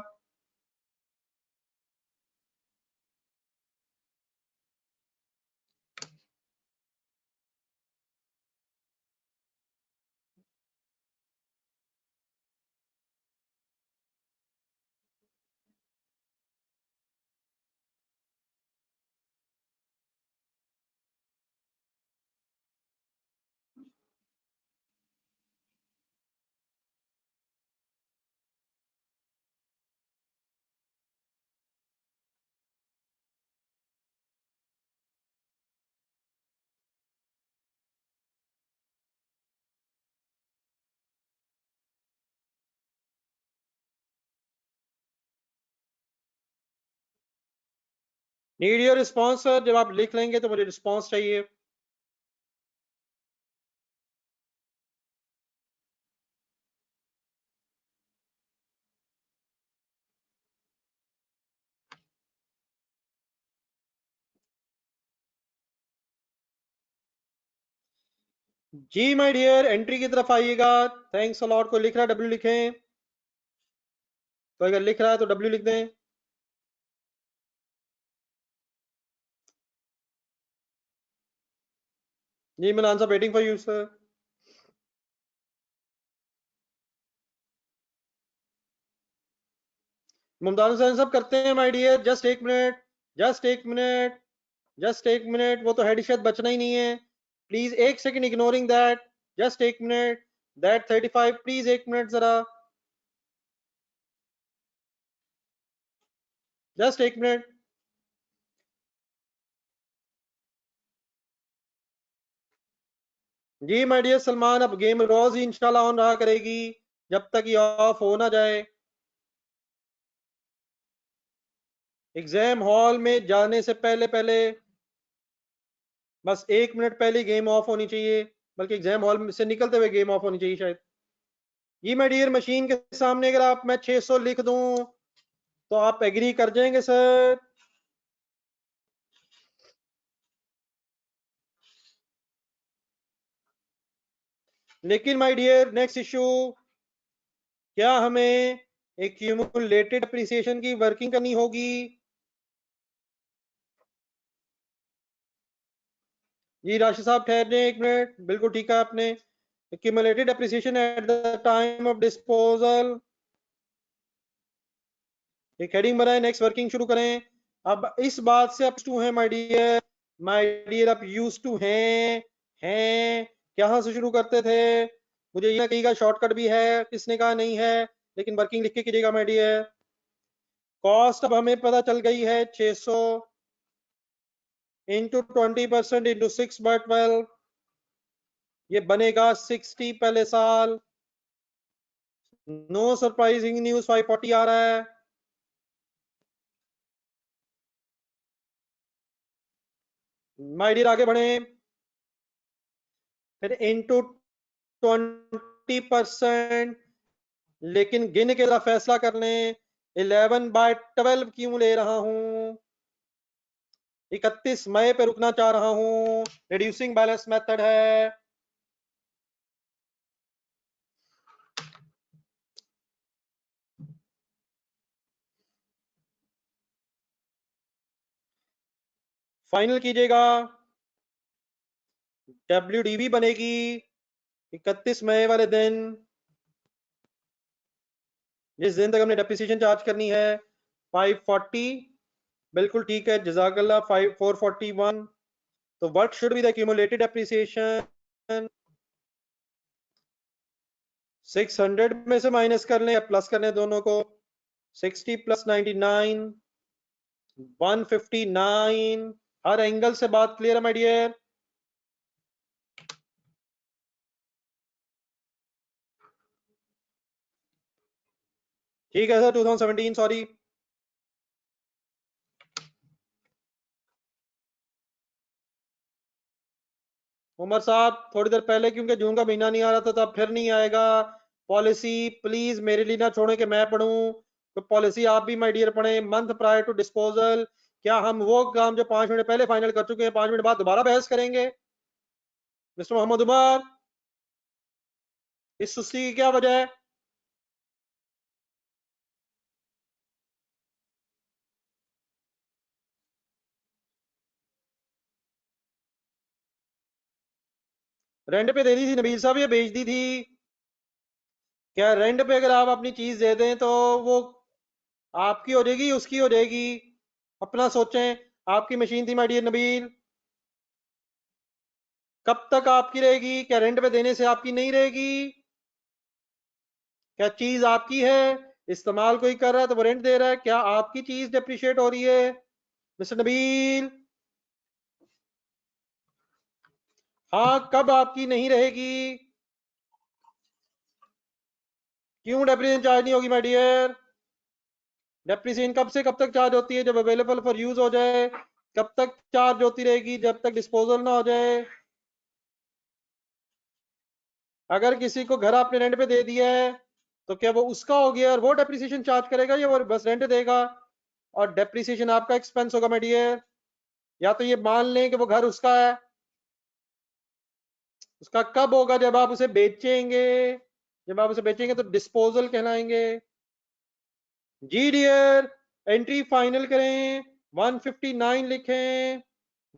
Need your response sir. जब आप लिख लेंगे तो मुझे रिस्पॉन्स चाहिए। जी माय डियर, एंट्री की तरफ आइएगा। Thanks a lot. कोई लिख रहा है डब्ल्यू लिखें, तो अगर लिख रहा है तो डब्ल्यू लिख दें। जी मैं answer waiting for you sir. Mumtaz Hussain सब करते हैं माय डियर। जस्ट एक मिनट, जस्ट एक मिनट, जस्ट एक मिनट। वो तो हेड शायद बचना ही नहीं है। प्लीज एक सेकंड इग्नोरिंग दैट। जस्ट एक मिनट। दैट 35 प्लीज एक मिनट जरा। जस्ट एक मिनट। जी माय डियर सलमान, अब गेम रोज ही इंशाल्लाह ऑन रहा करेगी जब तक ये ऑफ हो ना जाए। एग्जाम हॉल में जाने से पहले पहले बस 1 मिनट पहले गेम ऑफ होनी चाहिए, बल्कि एग्जाम हॉल से निकलते हुए गेम ऑफ होनी चाहिए शायद। जी माय डियर, मशीन के सामने अगर आप मैं 600 लिख दूं तो आप एग्री कर जाएंगे सर? लेकिन माय डियर नेक्स्ट इशू, क्या हमें एक्यूमुलेटेड अप्रिसिएशन की वर्किंग करनी होगी? जी राशि साहब ठहर जाए एक मिनट। बिल्कुल ठीक है आपने। Accumulated appreciation at the time of disposal, एक हेडिंग बनाए, नेक्स्ट वर्किंग शुरू करें। अब इस बात से आप टू हैं माय डियर आप यूज टू हैं कहां से शुरू करते थे? मुझे ये कहिएगा शॉर्टकट भी है, किसने कहा नहीं है, लेकिन वर्किंग लिख के कीजिएगा माय डियर। कॉस्ट अब हमें पता चल गई है 600 इंटू 20% इंटू 6/12, ये बनेगा 60 पहले साल। नो सरप्राइजिंग न्यूज 540 आ रहा है। माय डियर आगे बढ़े। फिर इंटू 20%, लेकिन गिन के जरा फैसला कर लें। 11/12 क्यों ले रहा हूं? 31 मई पे रुकना चाह रहा हूं। रिड्यूसिंग बैलेंस मेथड है। फाइनल कीजिएगा। WDV बनेगी 31 मई वाले दिन, जिस दिन तक हमने डेप्रिसिएशन चार्ज करनी है। 540 बिल्कुल ठीक है, जजाकल्ला। 441। तो what should be the accumulated depreciation? 600 में से माइनस कर लें या प्लस कर लें दोनों को। 60 + 99 159। हर एंगल से बात क्लियर है माय डियर? ठीक है सर। 2017 सॉरी। उमर साहब थोड़ी देर पहले क्योंकि जून का महीना नहीं आ रहा था तो अब फिर नहीं आएगा। पॉलिसी प्लीज मेरे लिए ना छोड़े कि मैं पढ़ूं। तो पॉलिसी आप भी माय डियर पढ़ें। मंथ प्रायर टू डिस्पोजल, क्या हम वो काम जो 5 मिनट पहले फाइनल कर चुके हैं 5 मिनट बाद दोबारा बहस करेंगे? मिस्टर मोहम्मद उमर, इस सुस्ती की क्या वजह है? रेंट पे दे दी थी नबील साहब, ये बेच दी थी। क्या रेंट पे अगर आप अपनी चीज दे दें तो वो आपकी हो जाएगी उसकी हो जाएगी? अपना सोचें। आपकी मशीन थी माय डियर नबील, कब तक आपकी रहेगी? क्या रेंट पे देने से आपकी नहीं रहेगी? क्या चीज आपकी है, इस्तेमाल कोई कर रहा है तो वो रेंट दे रहा है, क्या आपकी चीज डेप्रिशिएट हो रही है? मिस्टर नबील, हाँ कब आपकी नहीं रहेगी? क्यों डेप्रिसिएशन चार्ज नहीं होगी माय डियर? डेप्रिसिएशन कब से कब तक चार्ज होती है? जब अवेलेबल फॉर यूज हो जाए। कब तक चार्ज होती रहेगी? जब तक डिस्पोजल ना हो जाए। अगर किसी को घर आपने रेंट पे दे दिया है तो क्या वो उसका हो गया और वो डेप्रिसिएशन चार्ज करेगा या वो बस रेंट देगा और डेप्रिसिएशन आपका एक्सपेंस होगा माय डियर? या तो ये मान लें कि वो घर उसका है। उसका कब होगा? जब आप उसे बेचेंगे। जब आप उसे बेचेंगे तो डिस्पोजल कहलाएंगे। जी डियर, एंट्री फाइनल करें। 159 लिखें।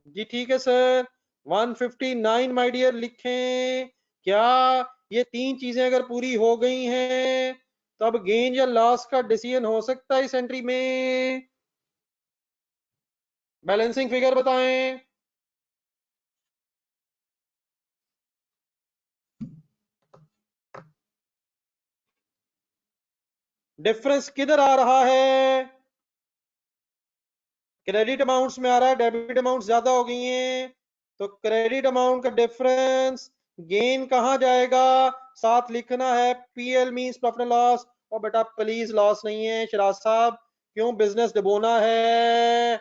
जी ठीक है सर। 159 माय डियर लिखें। क्या ये तीन चीजें अगर पूरी हो गई हैं तब गेन या लॉस का डिसीजन हो सकता है इस एंट्री में? बैलेंसिंग फिगर बताएं। डिफरेंस किधर आ रहा है? क्रेडिट अमाउंट्स में आ रहा है। डेबिट अमाउंट ज्यादा हो गई हैं तो क्रेडिट अमाउंट का डिफरेंस गेन कहां जाएगा? साथ लिखना है PL means profit and loss. और बेटा प्लीज लॉस नहीं है शिराज साहब, क्यों बिजनेस डुबोना है?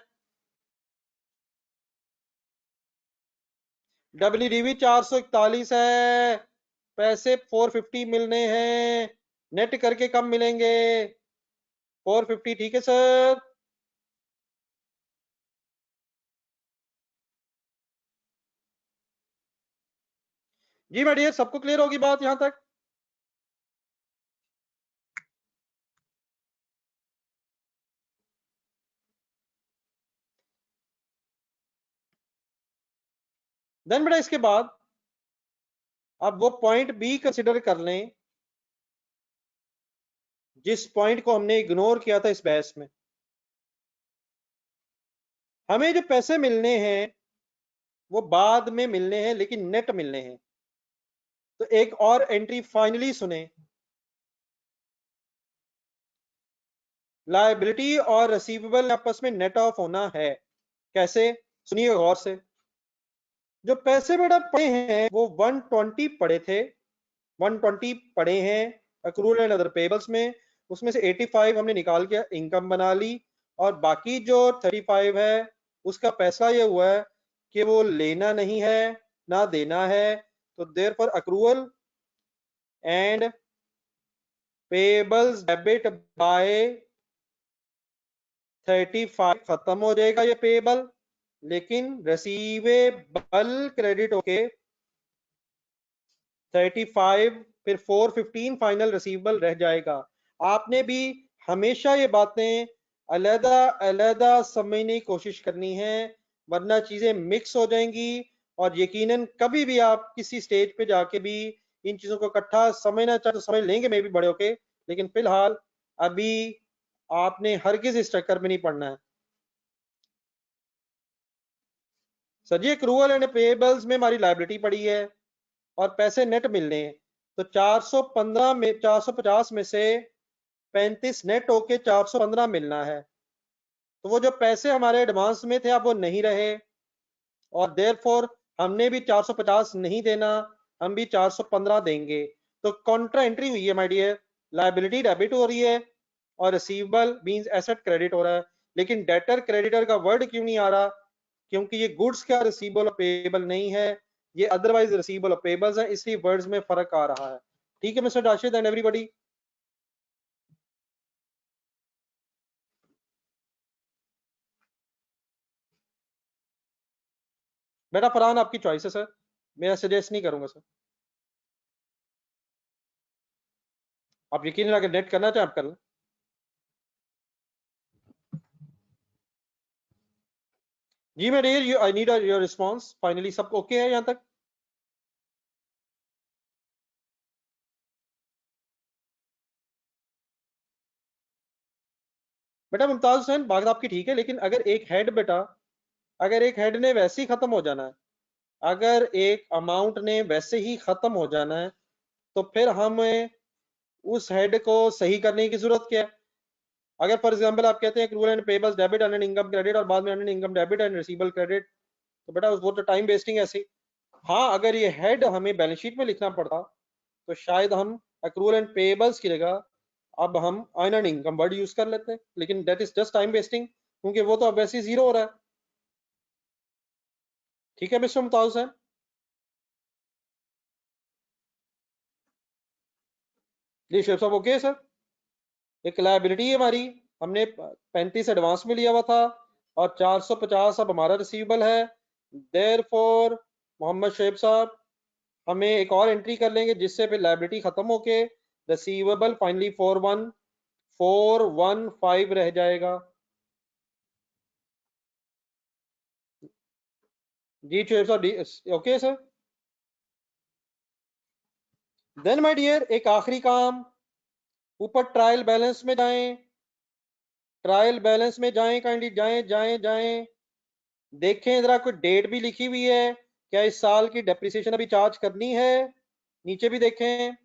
WDV 441 है। पैसे 450 मिलने हैं। नेट करके कम मिलेंगे। 450 ठीक है सर। जी माय डियर, सबको क्लियर होगी बात यहां तक? देन बेटा इसके बाद अब वो पॉइंट बी कंसिडर कर लें जिस पॉइंट को हमने इग्नोर किया था इस बहस में। हमें जो पैसे मिलने हैं वो बाद में मिलने हैं लेकिन नेट मिलने हैं। तो एक और एंट्री फाइनली सुने। लायबिलिटी और रिसीवेबल आपस में नेट ऑफ होना है। कैसे? सुनिए गौर से। जो पैसे बेटा पड़े हैं वो 120 पड़े थे। 120 पड़े हैं अक्रूवल एंड अदर पेबल्स में। उसमें से 85 हमने निकाल के इनकम बना ली और बाकी जो 35 है उसका पैसा ये हुआ है कि वो लेना नहीं है ना देना है। तो therefore accrual and payables debit by 35 खत्म हो जाएगा ये पेबल, लेकिन रिसीवेबल क्रेडिट होके 35 फिर 415 फाइनल रिसीवेबल रह जाएगा। आपने भी हमेशा ये बातें अलहदा अलहदा समझने की कोशिश करनी है, वरना चीजें मिक्स हो जाएंगी और यकीनन कभी भी आप किसी स्टेज पे जाके भी इन चीजों को इकट्ठा समझना चाहे तो समझ लेंगे मे भी बड़े होके, लेकिन फिलहाल अभी आपने हरगिज इस चक्कर में नहीं पड़ना है। Sir ji accrual and payables में हमारी लायबिलिटी पड़ी है और पैसे नेट मिलने हैं, तो 415 में 450 में से 35 नेट होके 415 मिलना है। तो वो जो पैसे हमारे एडवांस में थे अब वो नहीं रहे और देयरफॉर हमने भी 450 नहीं देना, हम भी 415 देंगे। तो कॉन्ट्रा एंट्री हुई है माय डियर, लायबिलिटी डेबिट हो रही है और रिसीवेबल मींस एसेट क्रेडिट हो रहा है। लेकिन डेटर क्रेडिटर का वर्ड क्यों नहीं आ रहा? क्योंकि ये गुड्स का रिसीवेबल और पेबल नहीं है, ये अदरवाइज रिसीवेबल और पेबल्स है, इसलिए वर्ड्स में फर्क आ रहा है। ठीक है मिस्टर राशिद एंड एवरीबॉडी। बेटा फरहान आपकी चॉइस है सर, मैं सजेस्ट नहीं करूंगा सर। आप यकीन अगर नेट करना चाहे आप कर लें। जी मैं dear you I need your response. Finally सब ओके है यहाँ तक? बेटा मुमताज हुसैन बात आपकी ठीक है, लेकिन अगर एक हेड बेटा, अगर एक हेड ने वैसे ही खत्म हो जाना है, अगर एक अमाउंट ने वैसे ही खत्म हो जाना है, तो फिर हमें उस हेड को सही करने की जरूरत क्या है? अगर फॉर एग्जांपल आप कहते हैं accrual and payables debit and income credit और बाद में and income debit and receivable credit, तो बेटा वो तो टाइम वेस्टिंग ऐसी। हाँ अगर ये हेड हमें बैलेंस शीट में लिखना पड़ता तो शायद हम एक्रूअल एंड पेबल्स की जगह अब हम earn and income word use कर लेते हैं, लेकिन that is just time wasting, क्योंकि वो तो अब वैसे ही जीरो हो रहा है। ठीक है मिस्टर मुमताज हुसैन। जी शेफ साहब ओके सर। एक लायबिलिटी है हमारी, हमने 35 एडवांस में लिया हुआ था और 450 अब हमारा रिसीवेबल है। देयरफॉर मोहम्मद शेख साहब हमें एक और एंट्री कर लेंगे जिससे फिर लायबिलिटी खत्म होके रिसीवेबल फाइनली 41415 रह जाएगा। जी Sheikh sahab okay sir. Then my dear एक आखिरी काम, ऊपर ट्रायल बैलेंस में जाएं, ट्रायल बैलेंस में जाएं, काइंडली जाएं जाएं जाएं, देखें जरा कोई डेट भी लिखी हुई है क्या? इस साल की डेप्रिसिएशन अभी चार्ज करनी है? नीचे भी देखें।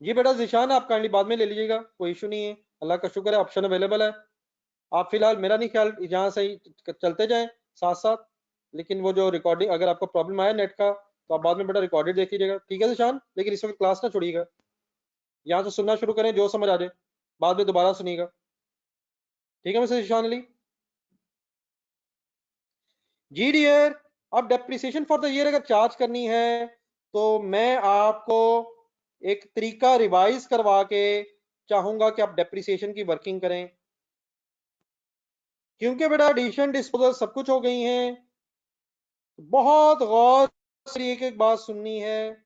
जी बेटा जिशान आप काइंडली बाद में ले लीजिएगा, कोई इशू नहीं है, अल्लाह का शुक्र है ऑप्शन अवेलेबल है। आप फिलहाल मेरा नहीं ख्याल यहाँ से ही चलते जाएं साथ साथ, लेकिन वो जो रिकॉर्डिंग अगर आपको प्रॉब्लम आया नेट का तो आप बाद में बेटा रिकॉर्डेड देख लीजिएगा, ठीक है जिशान? लेकिन इस वक्त क्लास ना छोड़िएगा, यहाँ से सुनना शुरू करें, जो समझ आ जाए बाद में दोबारा सुनिएगा। ठीक है मिस्टर जिशान अली। जी डियर अब डेप्रिसिएशन फॉर द ईयर अगर चार्ज करनी है तो मैं आपको एक तरीका रिवाइज करवा के चाहूंगा कि आप डेप्रिसिएशन की वर्किंग करें, क्योंकि बेटा एडिशन डिस्पोजल सब कुछ हो गई हैं। बहुत गौर से एक एक बात सुननी है।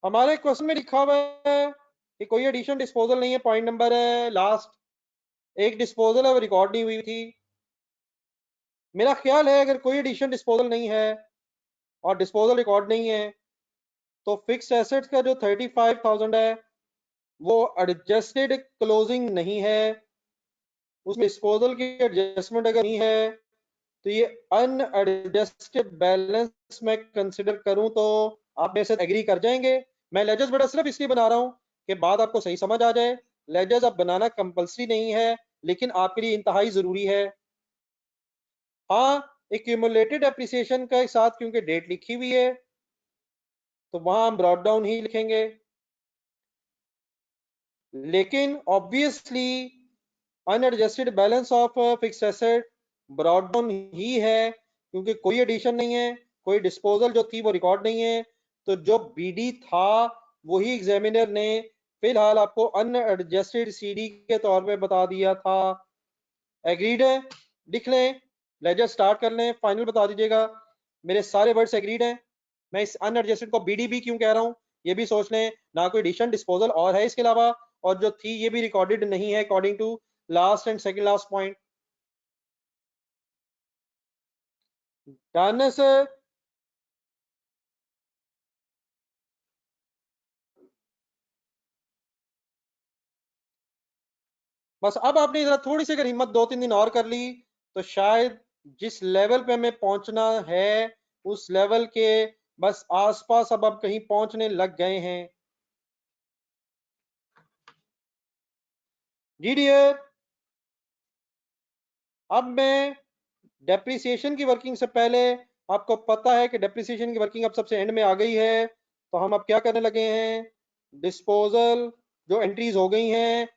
हमारे क्वेश्चन में लिखा हुआ है कि कोई एडिशन डिस्पोजल नहीं है, पॉइंट नंबर है लास्ट, एक डिस्पोजल है वो रिकॉर्ड नहीं हुई थी। मेरा ख्याल है अगर कोई एडिशन डिस्पोजल नहीं है और डिस्पोजल रिकॉर्ड नहीं है तो फिक्स्ड एसेट्स का जो 35,000 है वो एडजस्टेड क्लोजिंग नहीं है, उसमें डिस्पोजल की एडजस्टमेंट अगर नहीं है तो ये अनएडजस्टेड बैलेंस मैं कंसिडर करूं तो आप मेरे साथ एग्री कर जाएंगे? मैं लेजर्स बड़ा सिर्फ इसलिए बना रहा हूं कि बात आपको सही समझ आ जाए। लेजर्स अब बनाना कंपलसरी नहीं है, लेकिन आपके लिए इंतहाई जरूरी है। हाँ एक्यूमुलेटेड एप्रिसिएशन के साथ क्योंकि डेट लिखी हुई है तो वहां हम ब्रॉड डाउन ही लिखेंगे, लेकिन obviously unadjusted balance of fixed asset brought down ही है, क्योंकि कोई एडिशन नहीं है, कोई डिस्पोजल जो थी वो रिकॉर्ड नहीं है, तो जो बीडी था वही एग्जामिनर ने फिलहाल आपको अनएडजस्टेड सीडी के तौर पे बता दिया था। एग्रीड है? लिख लें, लेजर स्टार्ट कर लें, फाइनल बता दीजिएगा। मेरे सारे वर्ड्स एग्रीड हैं। मैं इस अनएडजस्टेड को बीडीबी क्यों कह रहा हूं ये भी सोच लें। ना कोई एडिशन डिस्पोजल और है इसके अलावा, और जो थी ये भी रिकॉर्डेड नहीं है according to last and second last point. Done है सर। बस अब आपने जरा थोड़ी सी अगर हिम्मत 2-3 दिन और कर ली तो शायद जिस लेवल पे हमें पहुंचना है उस लेवल के बस आसपास अब कहीं पहुंचने लग गए हैं। जी डियर, अब मैं डेप्रिसिएशन की वर्किंग से पहले, आपको पता है कि डेप्रिसिएशन की वर्किंग अब सबसे एंड में आ गई है, तो हम अब क्या करने लगे हैं, डिस्पोजल जो एंट्रीज हो गई हैं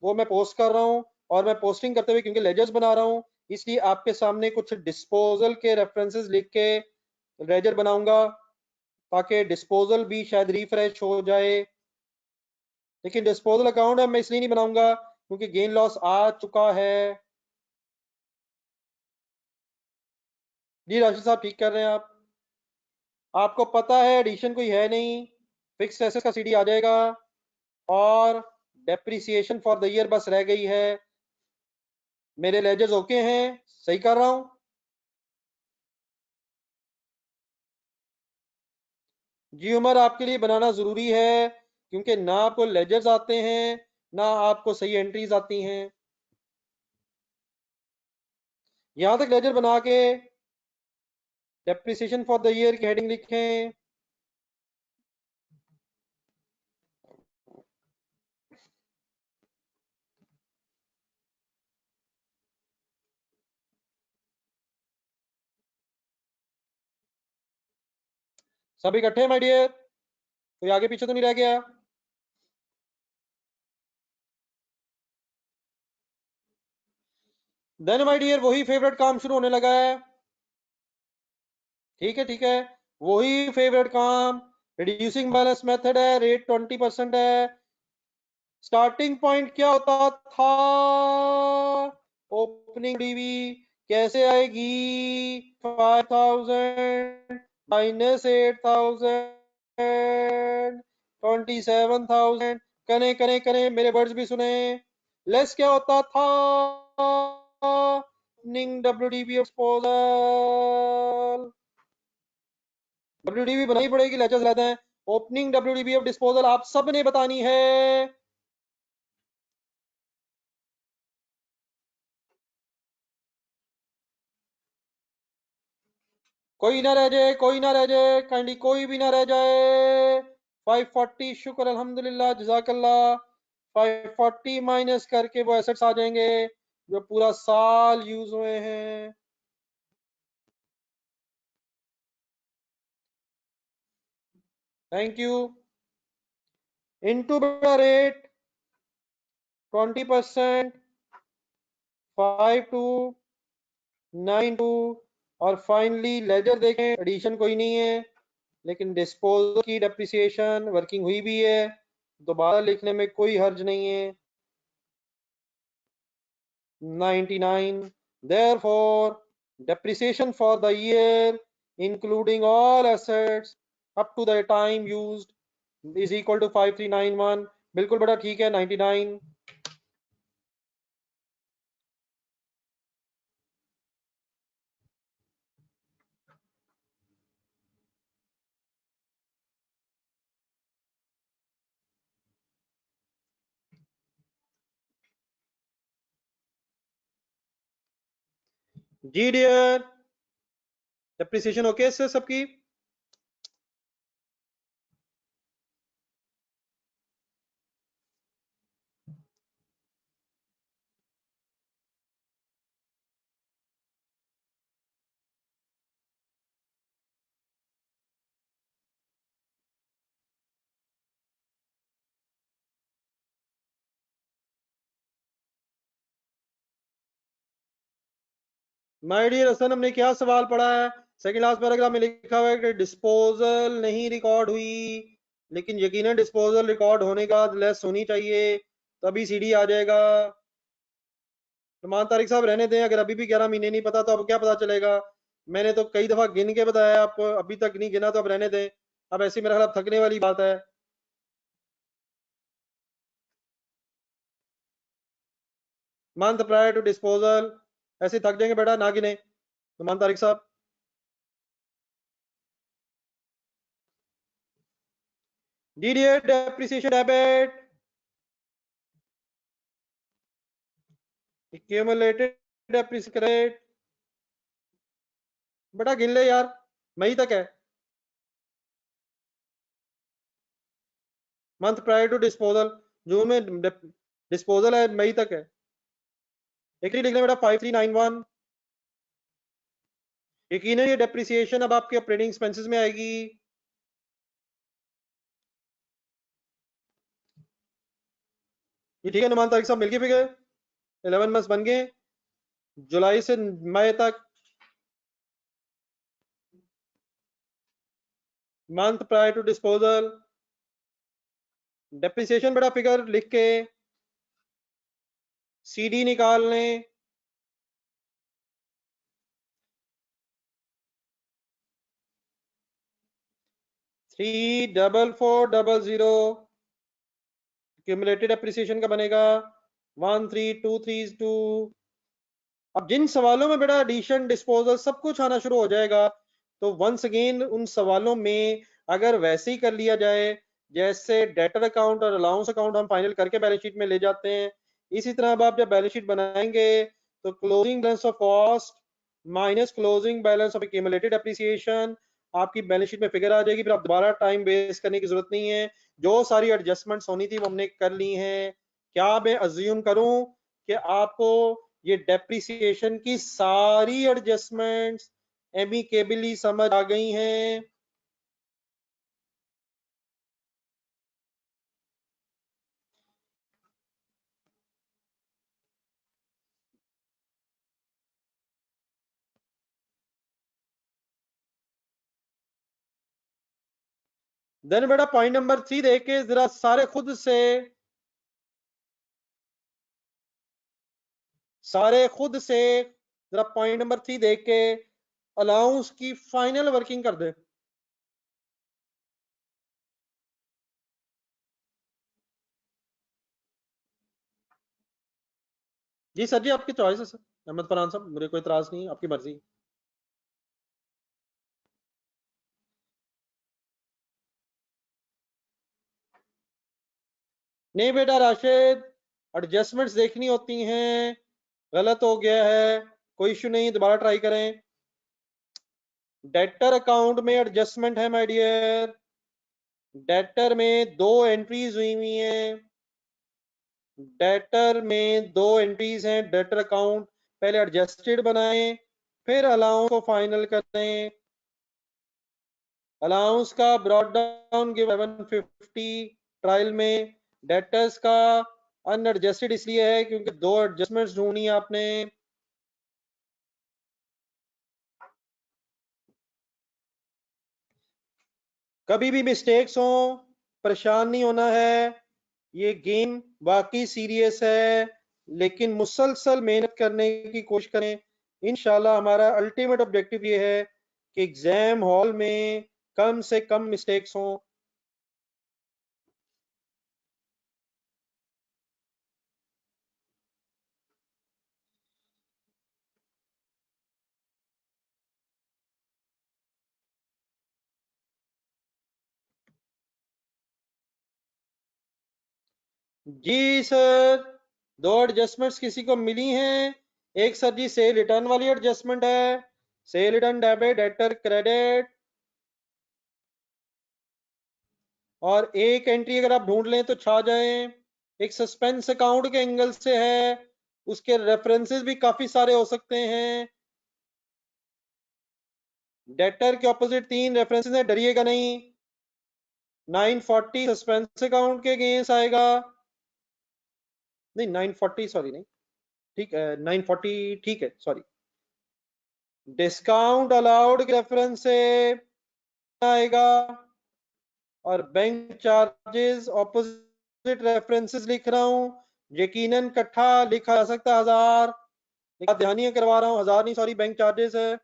वो मैं पोस्ट कर रहा हूं। और मैं पोस्टिंग करते हुए क्योंकि लेजर्स बना रहा हूं इसलिए आपके सामने कुछ डिस्पोजल के रेफरेंसेस लिख के लेजर बनाऊंगा ताकि डिस्पोजल भी शायद रिफ्रेश हो जाए। लेकिन डिस्पोजल अकाउंट मैं इसलिए नहीं बनाऊंगा क्योंकि गेन लॉस आ चुका है। जी राशिद साहब ठीक कर रहे हैं आप। आपको पता है एडिशन कोई है नहीं, फिक्स एसेट का सीडी आ जाएगा और डेप्रिसिएशन फॉर द ईयर बस रह गई है। मेरे लेजर्स ओके हैं, सही कर रहा हूं। जी उमर आपके लिए बनाना जरूरी है क्योंकि ना आपको लेजर्स आते हैं ना आपको सही एंट्रीज आती हैं। यहां तक लेजर बना के डेप्रिसिएशन फॉर द ईयर की हेडिंग लिखें। सब इकट्ठे माय डियर, कोई आगे पीछे तो नहीं रह गया। देन माय डियर वही फेवरेट काम शुरू होने लगा है। ठीक है ठीक है, वही फेवरेट काम, रिड्यूसिंग बैलेंस मेथड है, रेट 20% है। स्टार्टिंग पॉइंट क्या होता था, ओपनिंग डीवी कैसे आएगी, 5000 माइनस 8000, 27,000। करें करें करें, मेरे वर्ड्स भी सुने। लेस क्या होता था, ओपनिंग डब्ल्यूडीबी डिस्पोजल। डब्ल्यूडीबी बनानी पड़ेगी, लेक्चर्स रहते हैं। ओपनिंग डब्ल्यूडीबी ऑफ डिस्पोजल आप सब ने बतानी है। कोई ना रह जाए, कोई ना रह जाए, काइंडली कोई भी ना रह जाए। 540 शुक्र अल्हम्दुलिल्लाह जजाकल्ला। 540 माइनस करके वो एसेट्स आ जाएंगे जो पूरा साल यूज हुए हैं। Thank you. इनटू बड़ा रेट 20%, 5292। और फाइनली लेजर देखें, एडिशन कोई नहीं है लेकिन डिस्पोजल की डेप्रिसिएशन वर्किंग हुई भी है, दोबारा लिखने में कोई हर्ज नहीं है। 99। Therefore, depreciation for the year, including all assets up to the time used, is equal to 5391। बिल्कुल बड़ा ठीक है 99। जी डियर, डेप्रिसिएशन ओके से सबकी। माय डियर हसन, हमने क्या सवाल पढ़ा है? सेकंड लास्ट पैराग्राफ में लिखा हुआ है कि डिस्पोजल नहीं रिकॉर्ड हुई, लेकिन यकीनन डिस्पोजल रिकॉर्ड होने के बाद लेस होनी चाहिए, तभी सीडी आ जाएगा। नुमान तारिक साहब रहने दें, अगर अभी भी 11 महीने नहीं पता तो अब क्या पता चलेगा? मैंने तो कई दफा गिन के बताया, आप अभी तक नहीं गिना तो अब रहने दें। अब ऐसी मेरा ख्याल थकने वाली बात है। मंथ प्रायर टू डिस्पोजल, ऐसे थक जाएंगे बेटा, ना गिने। नुमान तारिक साहब, DDA depreciation debit, accumulated depreciation credit, बेटा गिन ले यार, मई तक है। मंथ प्रायर टू डिस्पोजल, जून में डिस्पोजल है, मई तक है। एक लिख लें बेटा 5391। यकीनन ये डेप्रिसिएशन अब आपके ऑपरेटिंग एक्सपेंसेस में आएगी। ये ठीक है नुमान तारिक साहब, मिल गए फिगर? 11 मंथ्स बन गए, जुलाई से मई तक। Month prior to disposal, depreciation बेटा फिगर लिख के सीडी निकाल लें। 34400 क्यूमुलेटेड एप्रिसिएशन का बनेगा 13232। अब जिन सवालों में बेटा एडिशन डिस्पोजल सब कुछ आना शुरू हो जाएगा, तो वंस अगेन उन सवालों में अगर वैसे ही कर लिया जाए जैसे डेटर अकाउंट और अलाउंस अकाउंट हम फाइनल करके बैलेंस शीट में ले जाते हैं, इसी तरह अब आप जब बैलेंस शीट बनाएंगे तो closing balance of cost minus closing balance of accumulated appreciation आपकी बैलेंस शीट में फिगर आ जाएगी। फिर आप दोबारा टाइम वेस्ट करने की जरूरत नहीं है, जो सारी एडजस्टमेंट्स होनी थी वो हमने कर ली हैं। क्या मैं अज्यूम करूं कि आपको ये डेप्रिसिएशन की सारी एडजस्टमेंट्स एमिकेबली समझ आ गई हैं? देन बेटा पॉइंट नंबर 3 देख के जरा सारे खुद से जरा पॉइंट नंबर 3 देख के अलाउंस की फाइनल वर्किंग कर दे। जी सर जी, आपकी चॉइस है सर, अहमद फरहान साहब, मुझे कोई इतराज नहीं है, आपकी मर्जी। नहीं बेटा राशिद, एडजस्टमेंट्स देखनी होती हैं, गलत हो गया है, कोई इशू नहीं, दोबारा ट्राई करें। डेटर अकाउंट में एडजस्टमेंट है माय डियर, डेटर में दो एंट्रीज हुई हुई हैं, डेटर में दो एंट्रीज हैं। डेटर अकाउंट पहले एडजस्टेड बनाएं, फिर अलाउंस को फाइनल करें। अलाउंस का ब्रॉड डाउन गिव 750 ट्रायल में, डेटर्स का अनएडजस्टेड इसलिए है क्योंकि दो एडजस्टमेंट्स ढूंढनी है आपने। कभी भी मिस्टेक्स हो परेशान नहीं होना है, ये गेम वाकई सीरियस है, लेकिन मुसलसल मेहनत करने की कोशिश करें। इंशाल्लाह हमारा अल्टीमेट ऑब्जेक्टिव ये है कि एग्जाम हॉल में कम से कम मिस्टेक्स हों। जी सर, दो एडजस्टमेंट्स किसी को मिली हैं। एक सर जी सेल रिटर्न वाली एडजस्टमेंट है, cell return debit debtor credit, और एक एंट्री अगर आप ढूंढ लें तो छा जाएं, एक सस्पेंस अकाउंट के एंगल से है, उसके रेफरेंसेस भी काफी सारे हो सकते हैं। डेटर के ऑपोजिट तीन रेफरेंसेस हैं, डरिएगा नहीं। 940 सस्पेंस अकाउंट के अगेंस्ट आएगा, नहीं 940 सॉरी नहीं, ठीक है 940 ठीक है सॉरी, डिस्काउंट अलाउड के रेफरेंस से आएगा और बैंक चार्जेस ऑपोजिट रेफरेंसेस लिख रहा हूं, यकीनन इकट्ठा लिखा जा सकता है 1000, ध्यान करवा रहा हूं 1000 नहीं सॉरी बैंक चार्जेस है,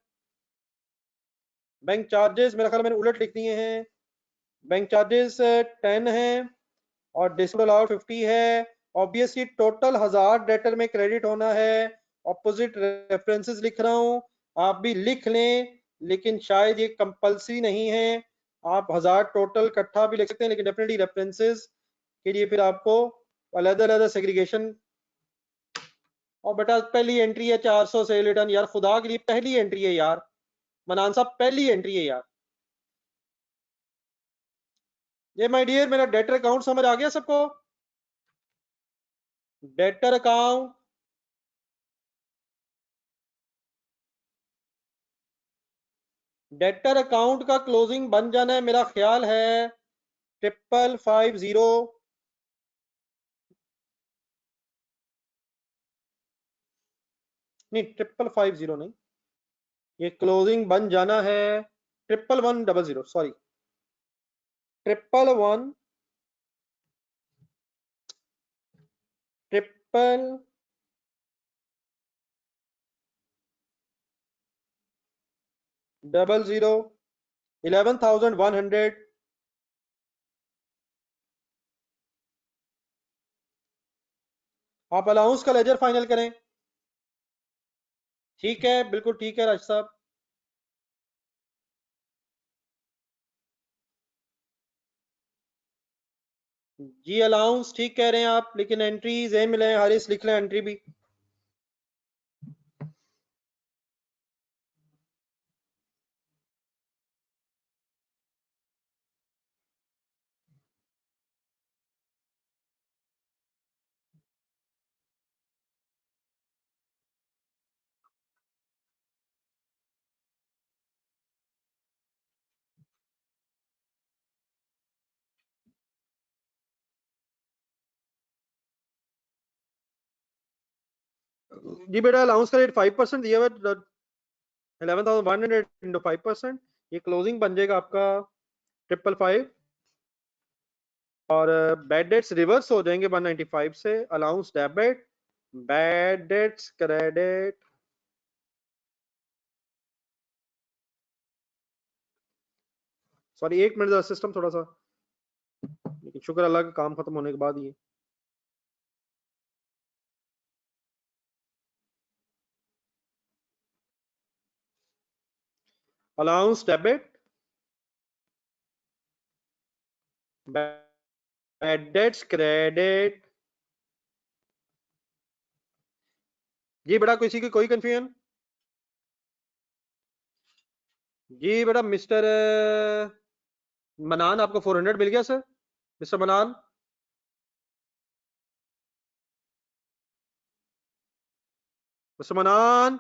बैंक चार्जेस मेरा ख्याल मैंने उलट लिख दिए हैं, बैंक चार्जेस 10 है और डिस्काउंट अलाउड 50 है। ऑब्वियसली टोटल 1000 डेटर में क्रेडिट होना है, ऑपोजिट रेफरेंसेस लिख रहा हूं, आप भी लिख लें लेकिन शायद ये कंपल्सरी नहीं है, आप 1000 टोटल इकट्ठा भी लिख सकते हैं लेकिन डेफिनेटली रेफरेंसेस के लिए फिर आपको अलग-अलग सेग्रीगेशन। और बेटा पहली एंट्री है 400 से रिटर्न, यार खुदा के लिए पहली एंट्री है यार, मनान साहब पहली एंट्री है यार। ये माय डियर मेरा डेटर अकाउंट समझ आ गया सबको? डेटर अकाउंट डेटर अकाउंट का क्लोजिंग बन जाना है मेरा ख्याल है 550, नहीं 550 नहीं, ये क्लोजिंग बन जाना है 1100, सॉरी 111 ट्रिपल 00 11,100। आप अलाउंस का लेजर फाइनल करें। ठीक है बिल्कुल ठीक है राज साहब। जी अलाउंस ठीक कह रहे हैं आप, लेकिन एंट्रीज ए मिले हारिस लिख लें एंट्री भी। जी बेटा अलाउंस का रेट 5% दिया हुआ है, 11,100 इंटू 5%, ये क्लोजिंग बन जाएगा आपका 555 और बैड डेट्स रिवर्स हो जाएंगे 195 से, allowance debit bad debts credit. Sorry 1 minute system थोड़ा सा, लेकिन शुक्र अल्लाह का काम खत्म होने के बाद ही। Allowance debit bad debts credit. जी बेटा किसी की कोई कंफ्यूजन? जी बेटा मिस्टर मनान आपको 400 मिल गया सर, मिस्टर मनान। मिस्टर मनान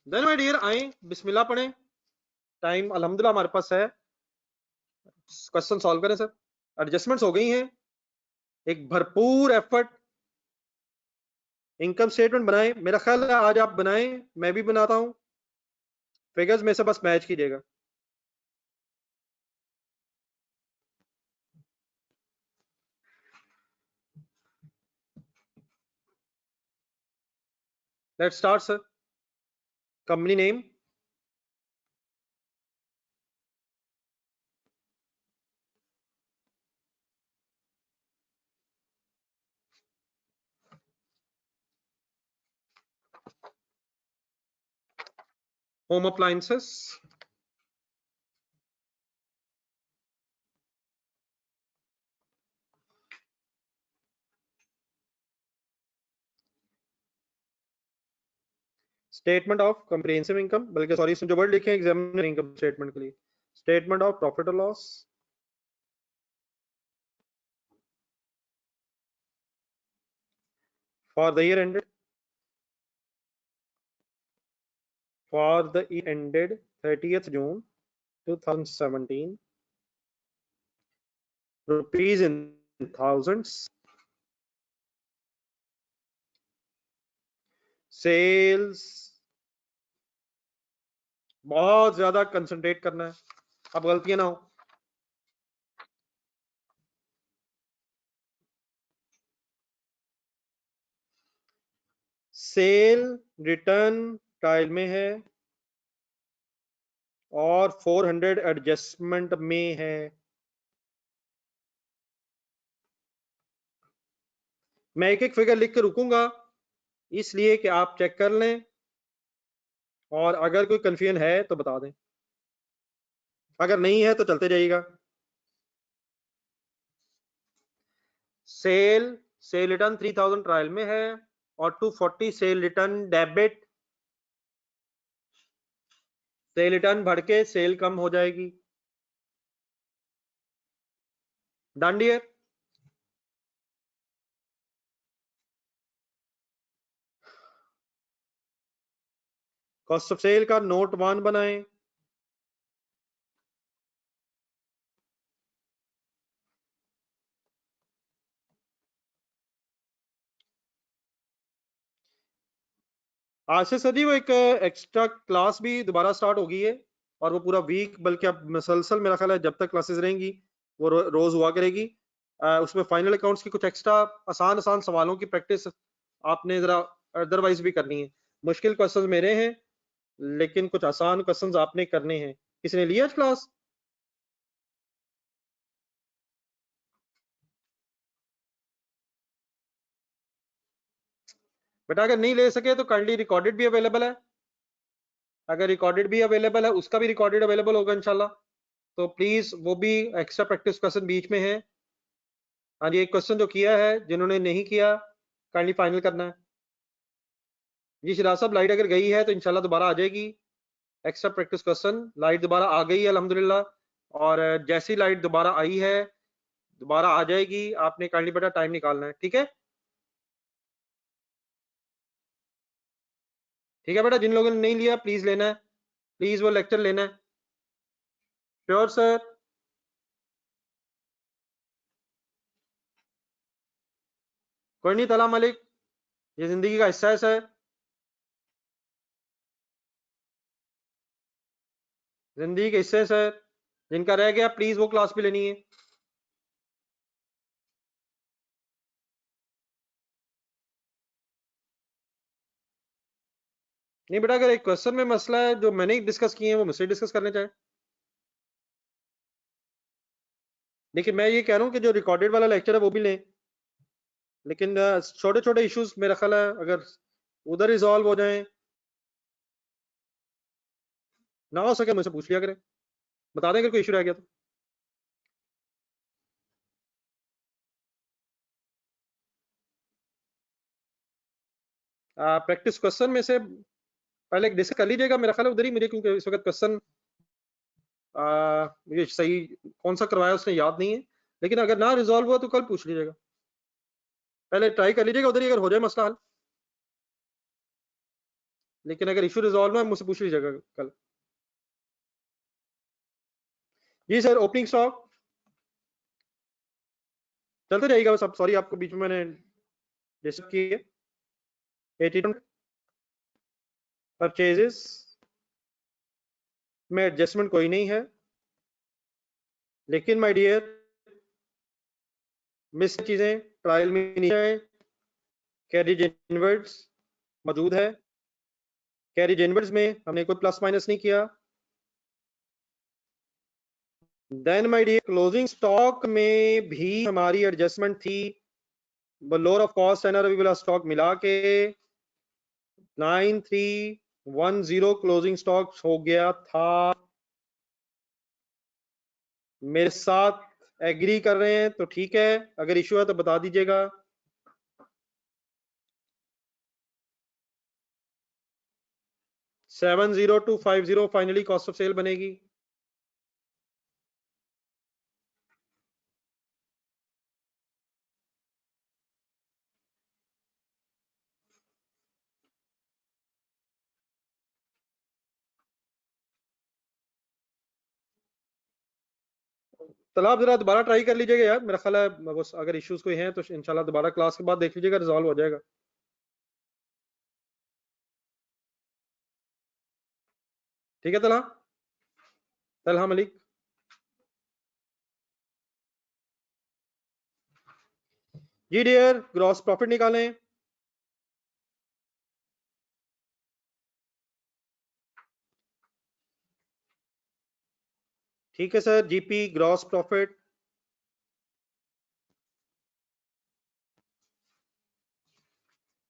देन माय डियर आए बिस्मिल्लाह पढ़ें, टाइम अल्हम्दुलिल्लाह हमारे पास है, क्वेश्चन सॉल्व करें सर। एडजस्टमेंट्स हो गई हैं, एक भरपूर एफर्ट, इनकम स्टेटमेंट बनाएं, मेरा ख्याल है आज आप बनाएं, मैं भी बनाता हूं, फिगर्स में से बस मैच कीजिएगा। Let's start sir. Company name, home appliances, statement of comprehensive income, बल्कि सॉरी इसमें जो वर्ड लिखे हैं एग्जामिनर इनकम स्टेटमेंट के लिए, स्टेटमेंट ऑफ प्रॉफिट और loss for the year ended, for the year ended 30th June 2017, rupees in thousands, sales, बहुत ज्यादा कंसंट्रेट करना है, अब गलतियां ना हो। सेल रिटर्न ट्रायल में है और 400 एडजस्टमेंट में है। मैं एक एक फिगर लिख के रुकूंगा इसलिए कि आप चेक कर लें और अगर कोई कंफ्यूजन है तो बता दें, अगर नहीं है तो चलते जाइएगा। सेल सेल रिटर्न 3000 ट्रायल में है और 240 sale return debit. Sale return बढ़ के सेल कम हो जाएगी। Done dear. Cost of sale का नोट 1 बनाएं। आज से सर जी वो एक एक्स्ट्रा क्लास भी दोबारा स्टार्ट हो गई है और वो पूरा वीक बल्कि अब मसलसल मेरा ख्याल है जब तक क्लासेस रहेंगी वो रोज हुआ करेगी। उसमें फाइनल अकाउंट्स की कुछ एक्स्ट्रा आसान आसान सवालों की प्रैक्टिस आपने जरा अदरवाइज भी करनी है। मुश्किल क्वेश्चंस मेरे हैं लेकिन कुछ आसान क्वेश्चंस आपने करने हैं। किसी ने लिया आज क्लास? बेटा अगर नहीं ले सके तो काइंडली रिकॉर्डेड भी अवेलेबल है, अगर रिकॉर्डेड भी अवेलेबल है उसका भी रिकॉर्डेड अवेलेबल होगा इंशाल्लाह, तो प्लीज वो भी एक्स्ट्रा प्रैक्टिस क्वेश्चन बीच में है। हाँ जी, एक क्वेश्चन जो किया है जिन्होंने नहीं किया काइंडली फाइनल करना है। जी शिराज साहब, लाइट अगर गई है तो इंशाल्लाह दोबारा आ जाएगी। एक्स्ट्रा प्रैक्टिस क्वेश्चन लाइट दोबारा आ गई है अल्हम्दुलिल्लाह, और जैसी लाइट दोबारा आई है दोबारा आ जाएगी। आपने काइंडली बेटा टाइम निकालना है, ठीक है? ठीक है बेटा, जिन लोगों ने नहीं लिया प्लीज लेना है, प्लीज वो लेक्चर लेना है। Sure sir. कोई नहीं तला मलिक, ये जिंदगी का हिस्सा है सर, जिंदगी के हिस्से सर। जिनका रह गया प्लीज वो क्लास भी लेनी है। नहीं बेटा, अगर एक क्वेश्चन में मसला है जो मैंने डिस्कस किए हैं वो मुझसे डिस्कस करने चाहे। लेकिन मैं ये कह रहा हूँ कि जो रिकॉर्डेड वाला लेक्चर है वो भी लें, लेकिन छोटे छोटे इश्यूज मेरा ख्याल है अगर उधर रिजॉल्व हो जाएं, ना हो सके मुझसे पूछ लिया करें, बता दें अगर कोई इशू रह गया तो। प्रैक्टिस क्वेश्चन में से पहले डिस्कस कर लीजिएगा मेरा ख्याल है उधर ही मुझे, क्योंकि इस वक्त क्वेश्चन मुझे सही कौन सा करवाया उसने याद नहीं है, लेकिन अगर ना रिजॉल्व हुआ तो कल पूछ लीजिएगा, पहले ट्राई कर लीजिएगा उधर ही, अगर हो जाए मसला हल। लेकिन अगर इशू रिजॉल्व है मुझसे पूछ लीजिएगा कल। जी सर, ओपनिंग स्टॉक चलते जाइएगा बस। अब सॉरी आपको बीच में मैंने डिस्टर्ब किया। 82 परचेजेस में एडजस्टमेंट कोई नहीं है, लेकिन माय डियर मिस चीजें ट्रायल में नहीं है। कैरी इनवर्ड्स मौजूद है, कैरी इनवर्ड्स में हमने कोई प्लस माइनस नहीं किया। Then my dear closing stock में भी हमारी एडजस्टमेंट थी, lower of cost and available stock मिला के 9310 क्लोजिंग स्टॉक हो गया था। मेरे साथ एग्री कर रहे हैं तो ठीक है, अगर इशू है तो बता दीजिएगा। Seven 0250 finally cost of sale बनेगी। तालाब जरा दोबारा ट्राई कर लीजिएगा यार, मेरा ख्याल है बस अगर इश्यूज कोई हैं तो इंशाल्लाह दोबारा क्लास के बाद देख लीजिएगा, रिजॉल्व हो जाएगा। ठीक है तलहा, तलहा मलिक। जी डियर, ग्रॉस प्रॉफिट निकालें। ठीक है sir, GP gross profit.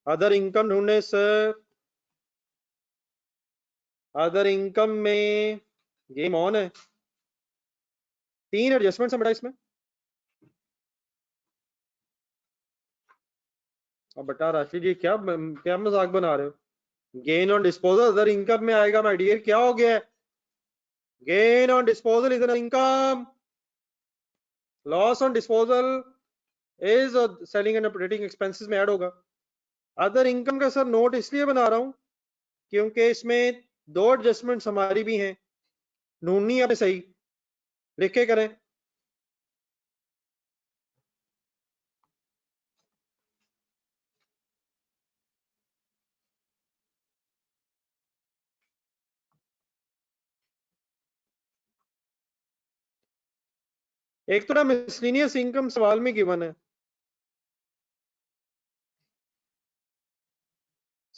Other income ढूंढे सर। अदर इनकम में गेम ऑन है, 3 एडजस्टमेंट्स हैं बेटा इसमें। अब बेटा राशि जी क्या क्या मजाक बना रहे हो? Gain on disposal other income में आएगा माय डियर, क्या हो गया है? Gain on disposal is an income, loss on disposal is selling and operating expenses में ऐड होगा। अदर इनकम का सर नोट इसलिए बना रहा हूं क्योंकि इसमें 2 एडजस्टमेंट्स हमारी भी हैं, ढूंढनी है आपने सही, लिख के करें। एक तो ना मिसलिनियस इनकम सवाल में गिवन है।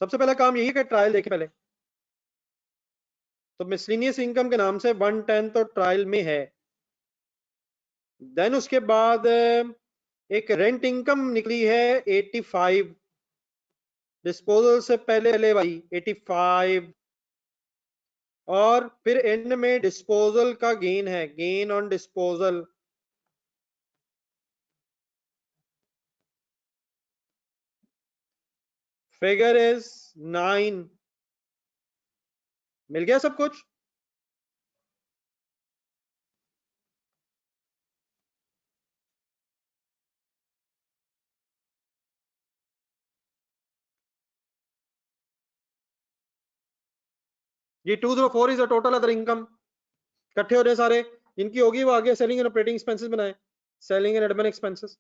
सबसे पहला काम यही है कि ट्रायल देखें पहले, तो मिसलिनियस इनकम के नाम से 110 तो ट्रायल में है। देन उसके बाद एक रेंट इनकम निकली है 85, डिस्पोजल से पहले वाली 85, और फिर एंड में डिस्पोजल का गेन है, gain on disposal. Figure is 9। मिल गया सब कुछ? ये 204 is a total other income, इकट्ठे हो रहे सारे, इनकी होगी वो आगे सेलिंग एंड ऑपरेटिंग एक्सपेंसेस बनाए, सेलिंग एंड एडमिन एक्सपेंसेस।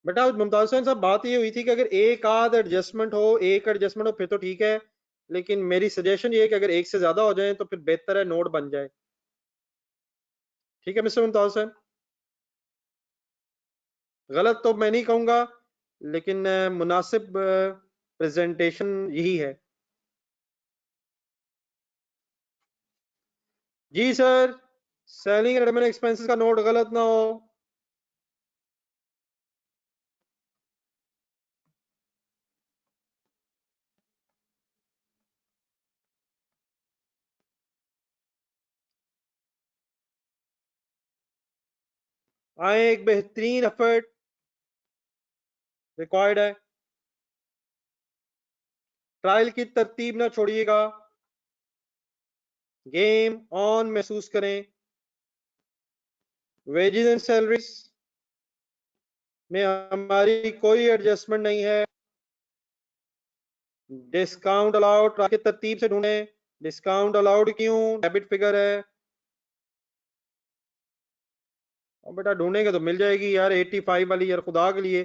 बेटा मुमताज हुसैन साहब, बात ये हुई थी कि अगर एक आध एडजस्टमेंट हो, एक एडजस्टमेंट हो फिर तो ठीक है, लेकिन मेरी सजेशन ये है कि अगर एक से ज्यादा हो जाए तो फिर बेहतर है नोट बन जाए। ठीक है मिस्टर मुमताज हुसैन? गलत तो मैं नहीं कहूंगा, लेकिन मुनासिब प्रेजेंटेशन यही है। जी sir, selling and admin expenses का नोट गलत ना हो। आए, एक बेहतरीन एफर्ट रिक्वायर्ड है, ट्रायल की तरतीब ना छोड़िएगा, गेम ऑन महसूस करें। वेजेस एंड सैलरीज में हमारी कोई एडजस्टमेंट नहीं है, डिस्काउंट अलाउड ट्रायल की तरतीब से ढूंढे। डिस्काउंट अलाउड क्यों? डेबिट फिगर है। और बेटा ढूंढेंगे तो मिल जाएगी यार 85 वाली, यार खुदा के लिए।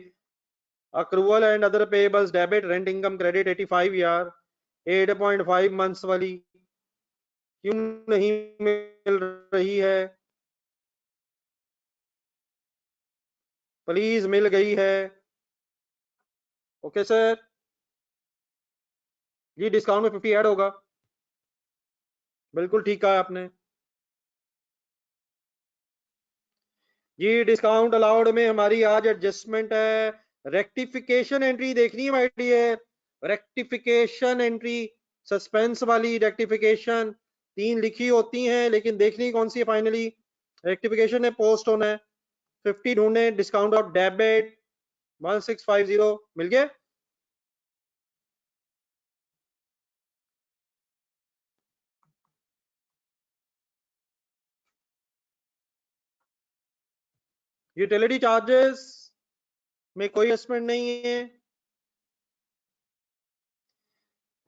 Accrual and other payables debit, rent income credit 85 यार, 8.5 मंथ्स वाली क्यों नहीं मिल रही है? प्लीज मिल गई है। ओके सर जी, डिस्काउंट में 50 ऐड होगा, बिल्कुल ठीक कहा आपने जी। डिस्काउंट अलाउड में हमारी आज एडजस्टमेंट है, रेक्टिफिकेशन एंट्री देखनी है my dear, rectification entry, suspense वाली रेक्टिफिकेशन। 3 लिखी होती हैं लेकिन देखनी कौन सी है फाइनली? रेक्टिफिकेशन है, पोस्ट होना है। 50 ढूंढे, डिस्काउंट ऑफ डेबिट 1650 मिल गया। यूटिलिटी चार्जेस में कोई एडजस्टमेंट नहीं है।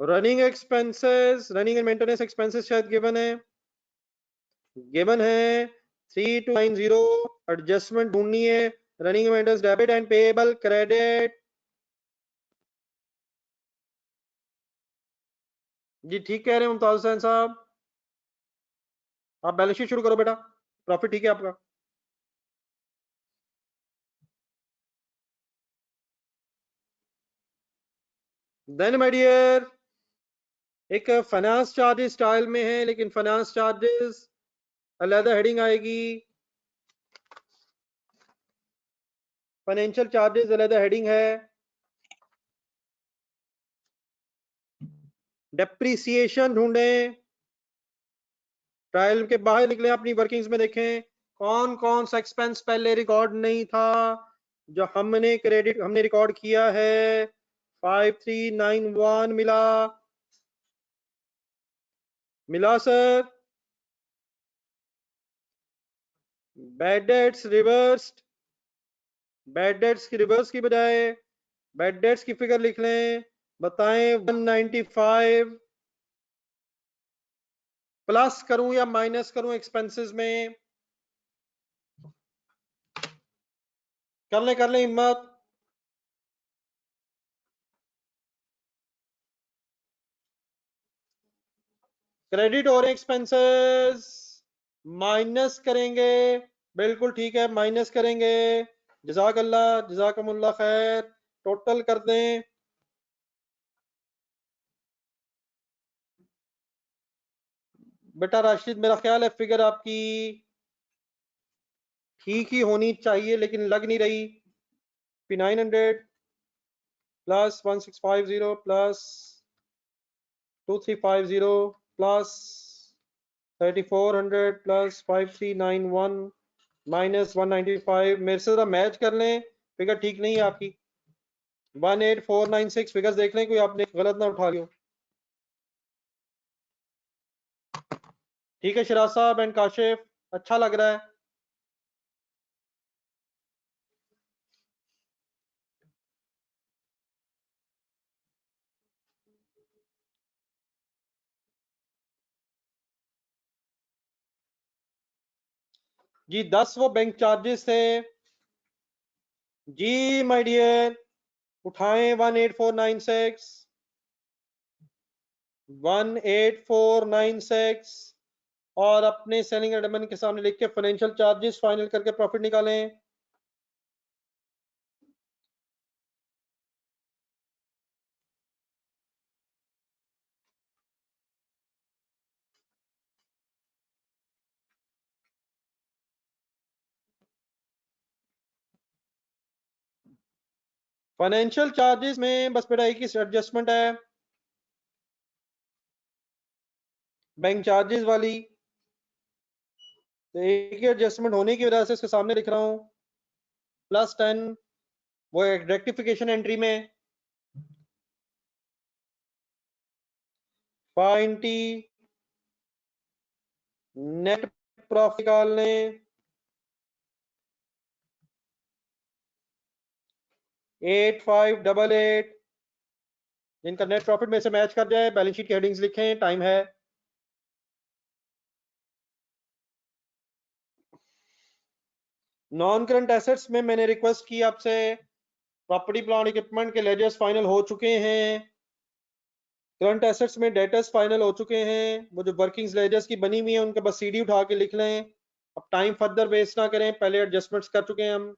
Running expenses, running and maintenance expenses शायद गिवन है। गिवन है 3290, एडजस्टमेंट ढूंढनी है, running maintenance debit and payable credit. जी ठीक कह रहे हैं मुमताज हुसैन साहब, आप बैलेंस शीट शुरू करो बेटा, प्रॉफिट ठीक है आपका। देन माय डियर, एक फाइनेंस चार्जेस स्टाइल में है, लेकिन फाइनेंस चार्जेस अलग हेडिंग आएगी, फाइनेंशियल चार्जेस अलग हेडिंग है, डेप्रीसिएशन ढूंढें, ट्रायल के बाहर निकले, अपनी वर्किंग्स में देखें कौन कौन सा एक्सपेंस पहले रिकॉर्ड नहीं था जो हमने रिकॉर्ड किया है। 5391 मिला, मिला sir. Bad debts reversed, bad debts की रिवर्स की बजाय बैड डेट्स की फिगर लिख लें, बताएं 195 प्लस करूं या माइनस करूं एक्सपेंसेस में। कर लें हिम्मत। क्रेडिट और एक्सपेंसेस माइनस करेंगे, बिल्कुल ठीक है, माइनस करेंगे। जजाकल्ला, जजाकमुल्ला खैर, टोटल कर दें। बेटा राशिद, मेरा ख्याल है फिगर आपकी ठीक ही होनी चाहिए, लेकिन लग नहीं रही। 900 plus 1650 plus 2350 plus 3400 plus 5391 minus 195, मेरे से जरा मैच कर लें, फिगर ठीक नहीं है आपकी। 18496 फिगर्स देख लें, कोई आपने गलत ना उठा लियो। ठीक है शिराज साहब एंड काशिफ, अच्छा लग रहा है। जी 10 वो बैंक चार्जेस थे। जी माय डियर, उठाएं 18496, 18496 और अपने सेलिंग एडमिन के सामने लिख के फाइनेंशियल चार्जेस फाइनल करके प्रॉफिट निकालें। फाइनेंशियल चार्जेस में बस बेटा एक ही एडजस्टमेंट है, बैंक चार्जेस वाली, तो एक ही एडजस्टमेंट होने की वजह से इसके सामने लिख रहा हूं +10, वो एक रेक्टिफिकेशन एंट्री में 590 नेट प्रॉफिट निकालने, 8588 जिनका नेट प्रॉफिट में से मैच कर जाए, बैलेंस शीट की हेडिंग्स लिखें, टाइम है। नॉन करंट एसेट्स में मैंने रिक्वेस्ट की आपसे, प्रॉपर्टी प्लांट इक्विपमेंट के लेजर्स फाइनल हो चुके हैं, करंट एसेट्स में डेटर्स फाइनल हो चुके हैं, वो जो वर्किंग्स लेजर्स की बनी हुई है उनके बस सीडी उठा के लिख लें। अब टाइम फर्दर वेस्ट ना करें, पहले एडजस्टमेंट्स कर चुके हैं हम।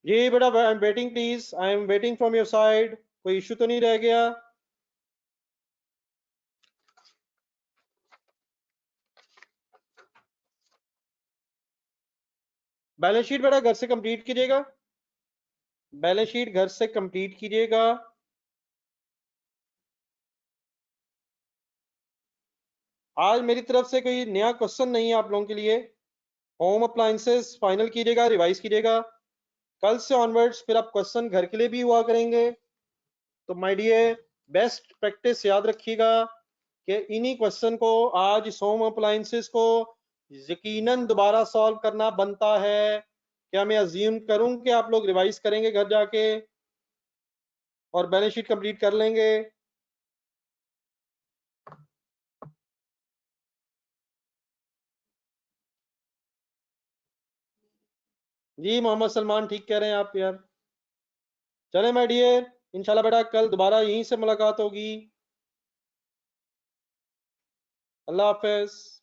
जी बेटा, I am waiting, please I am waiting from your side, कोई इशू तो नहीं रह गया। बैलेंस शीट बेटा घर से कंप्लीट कीजिएगा, बैलेंस शीट घर से कंप्लीट कीजिएगा। आज मेरी तरफ से कोई नया क्वेश्चन नहीं है आप लोगों के लिए। होम अप्लायंसेस फाइनल कीजिएगा, रिवाइज कीजिएगा, कल से ऑनवर्ड्स फिर आप क्वेश्चन घर के लिए भी हुआ करेंगे। तो माय डियर, बेस्ट प्रैक्टिस याद रखिएगा कि इन्हीं क्वेश्चन को आज होम अप्लायंसेस को यकीनन दोबारा सॉल्व करना बनता है। क्या मैं अज्यूम करूं कि आप लोग रिवाइज करेंगे घर जाके और बैलेंस शीट कंप्लीट कर लेंगे? जी मोहम्मद सलमान, ठीक कह रहे हैं आप यार। चले माय डियर, इंशाल्लाह बेटा कल दोबारा यहीं से मुलाकात होगी। अल्लाह हाफिज।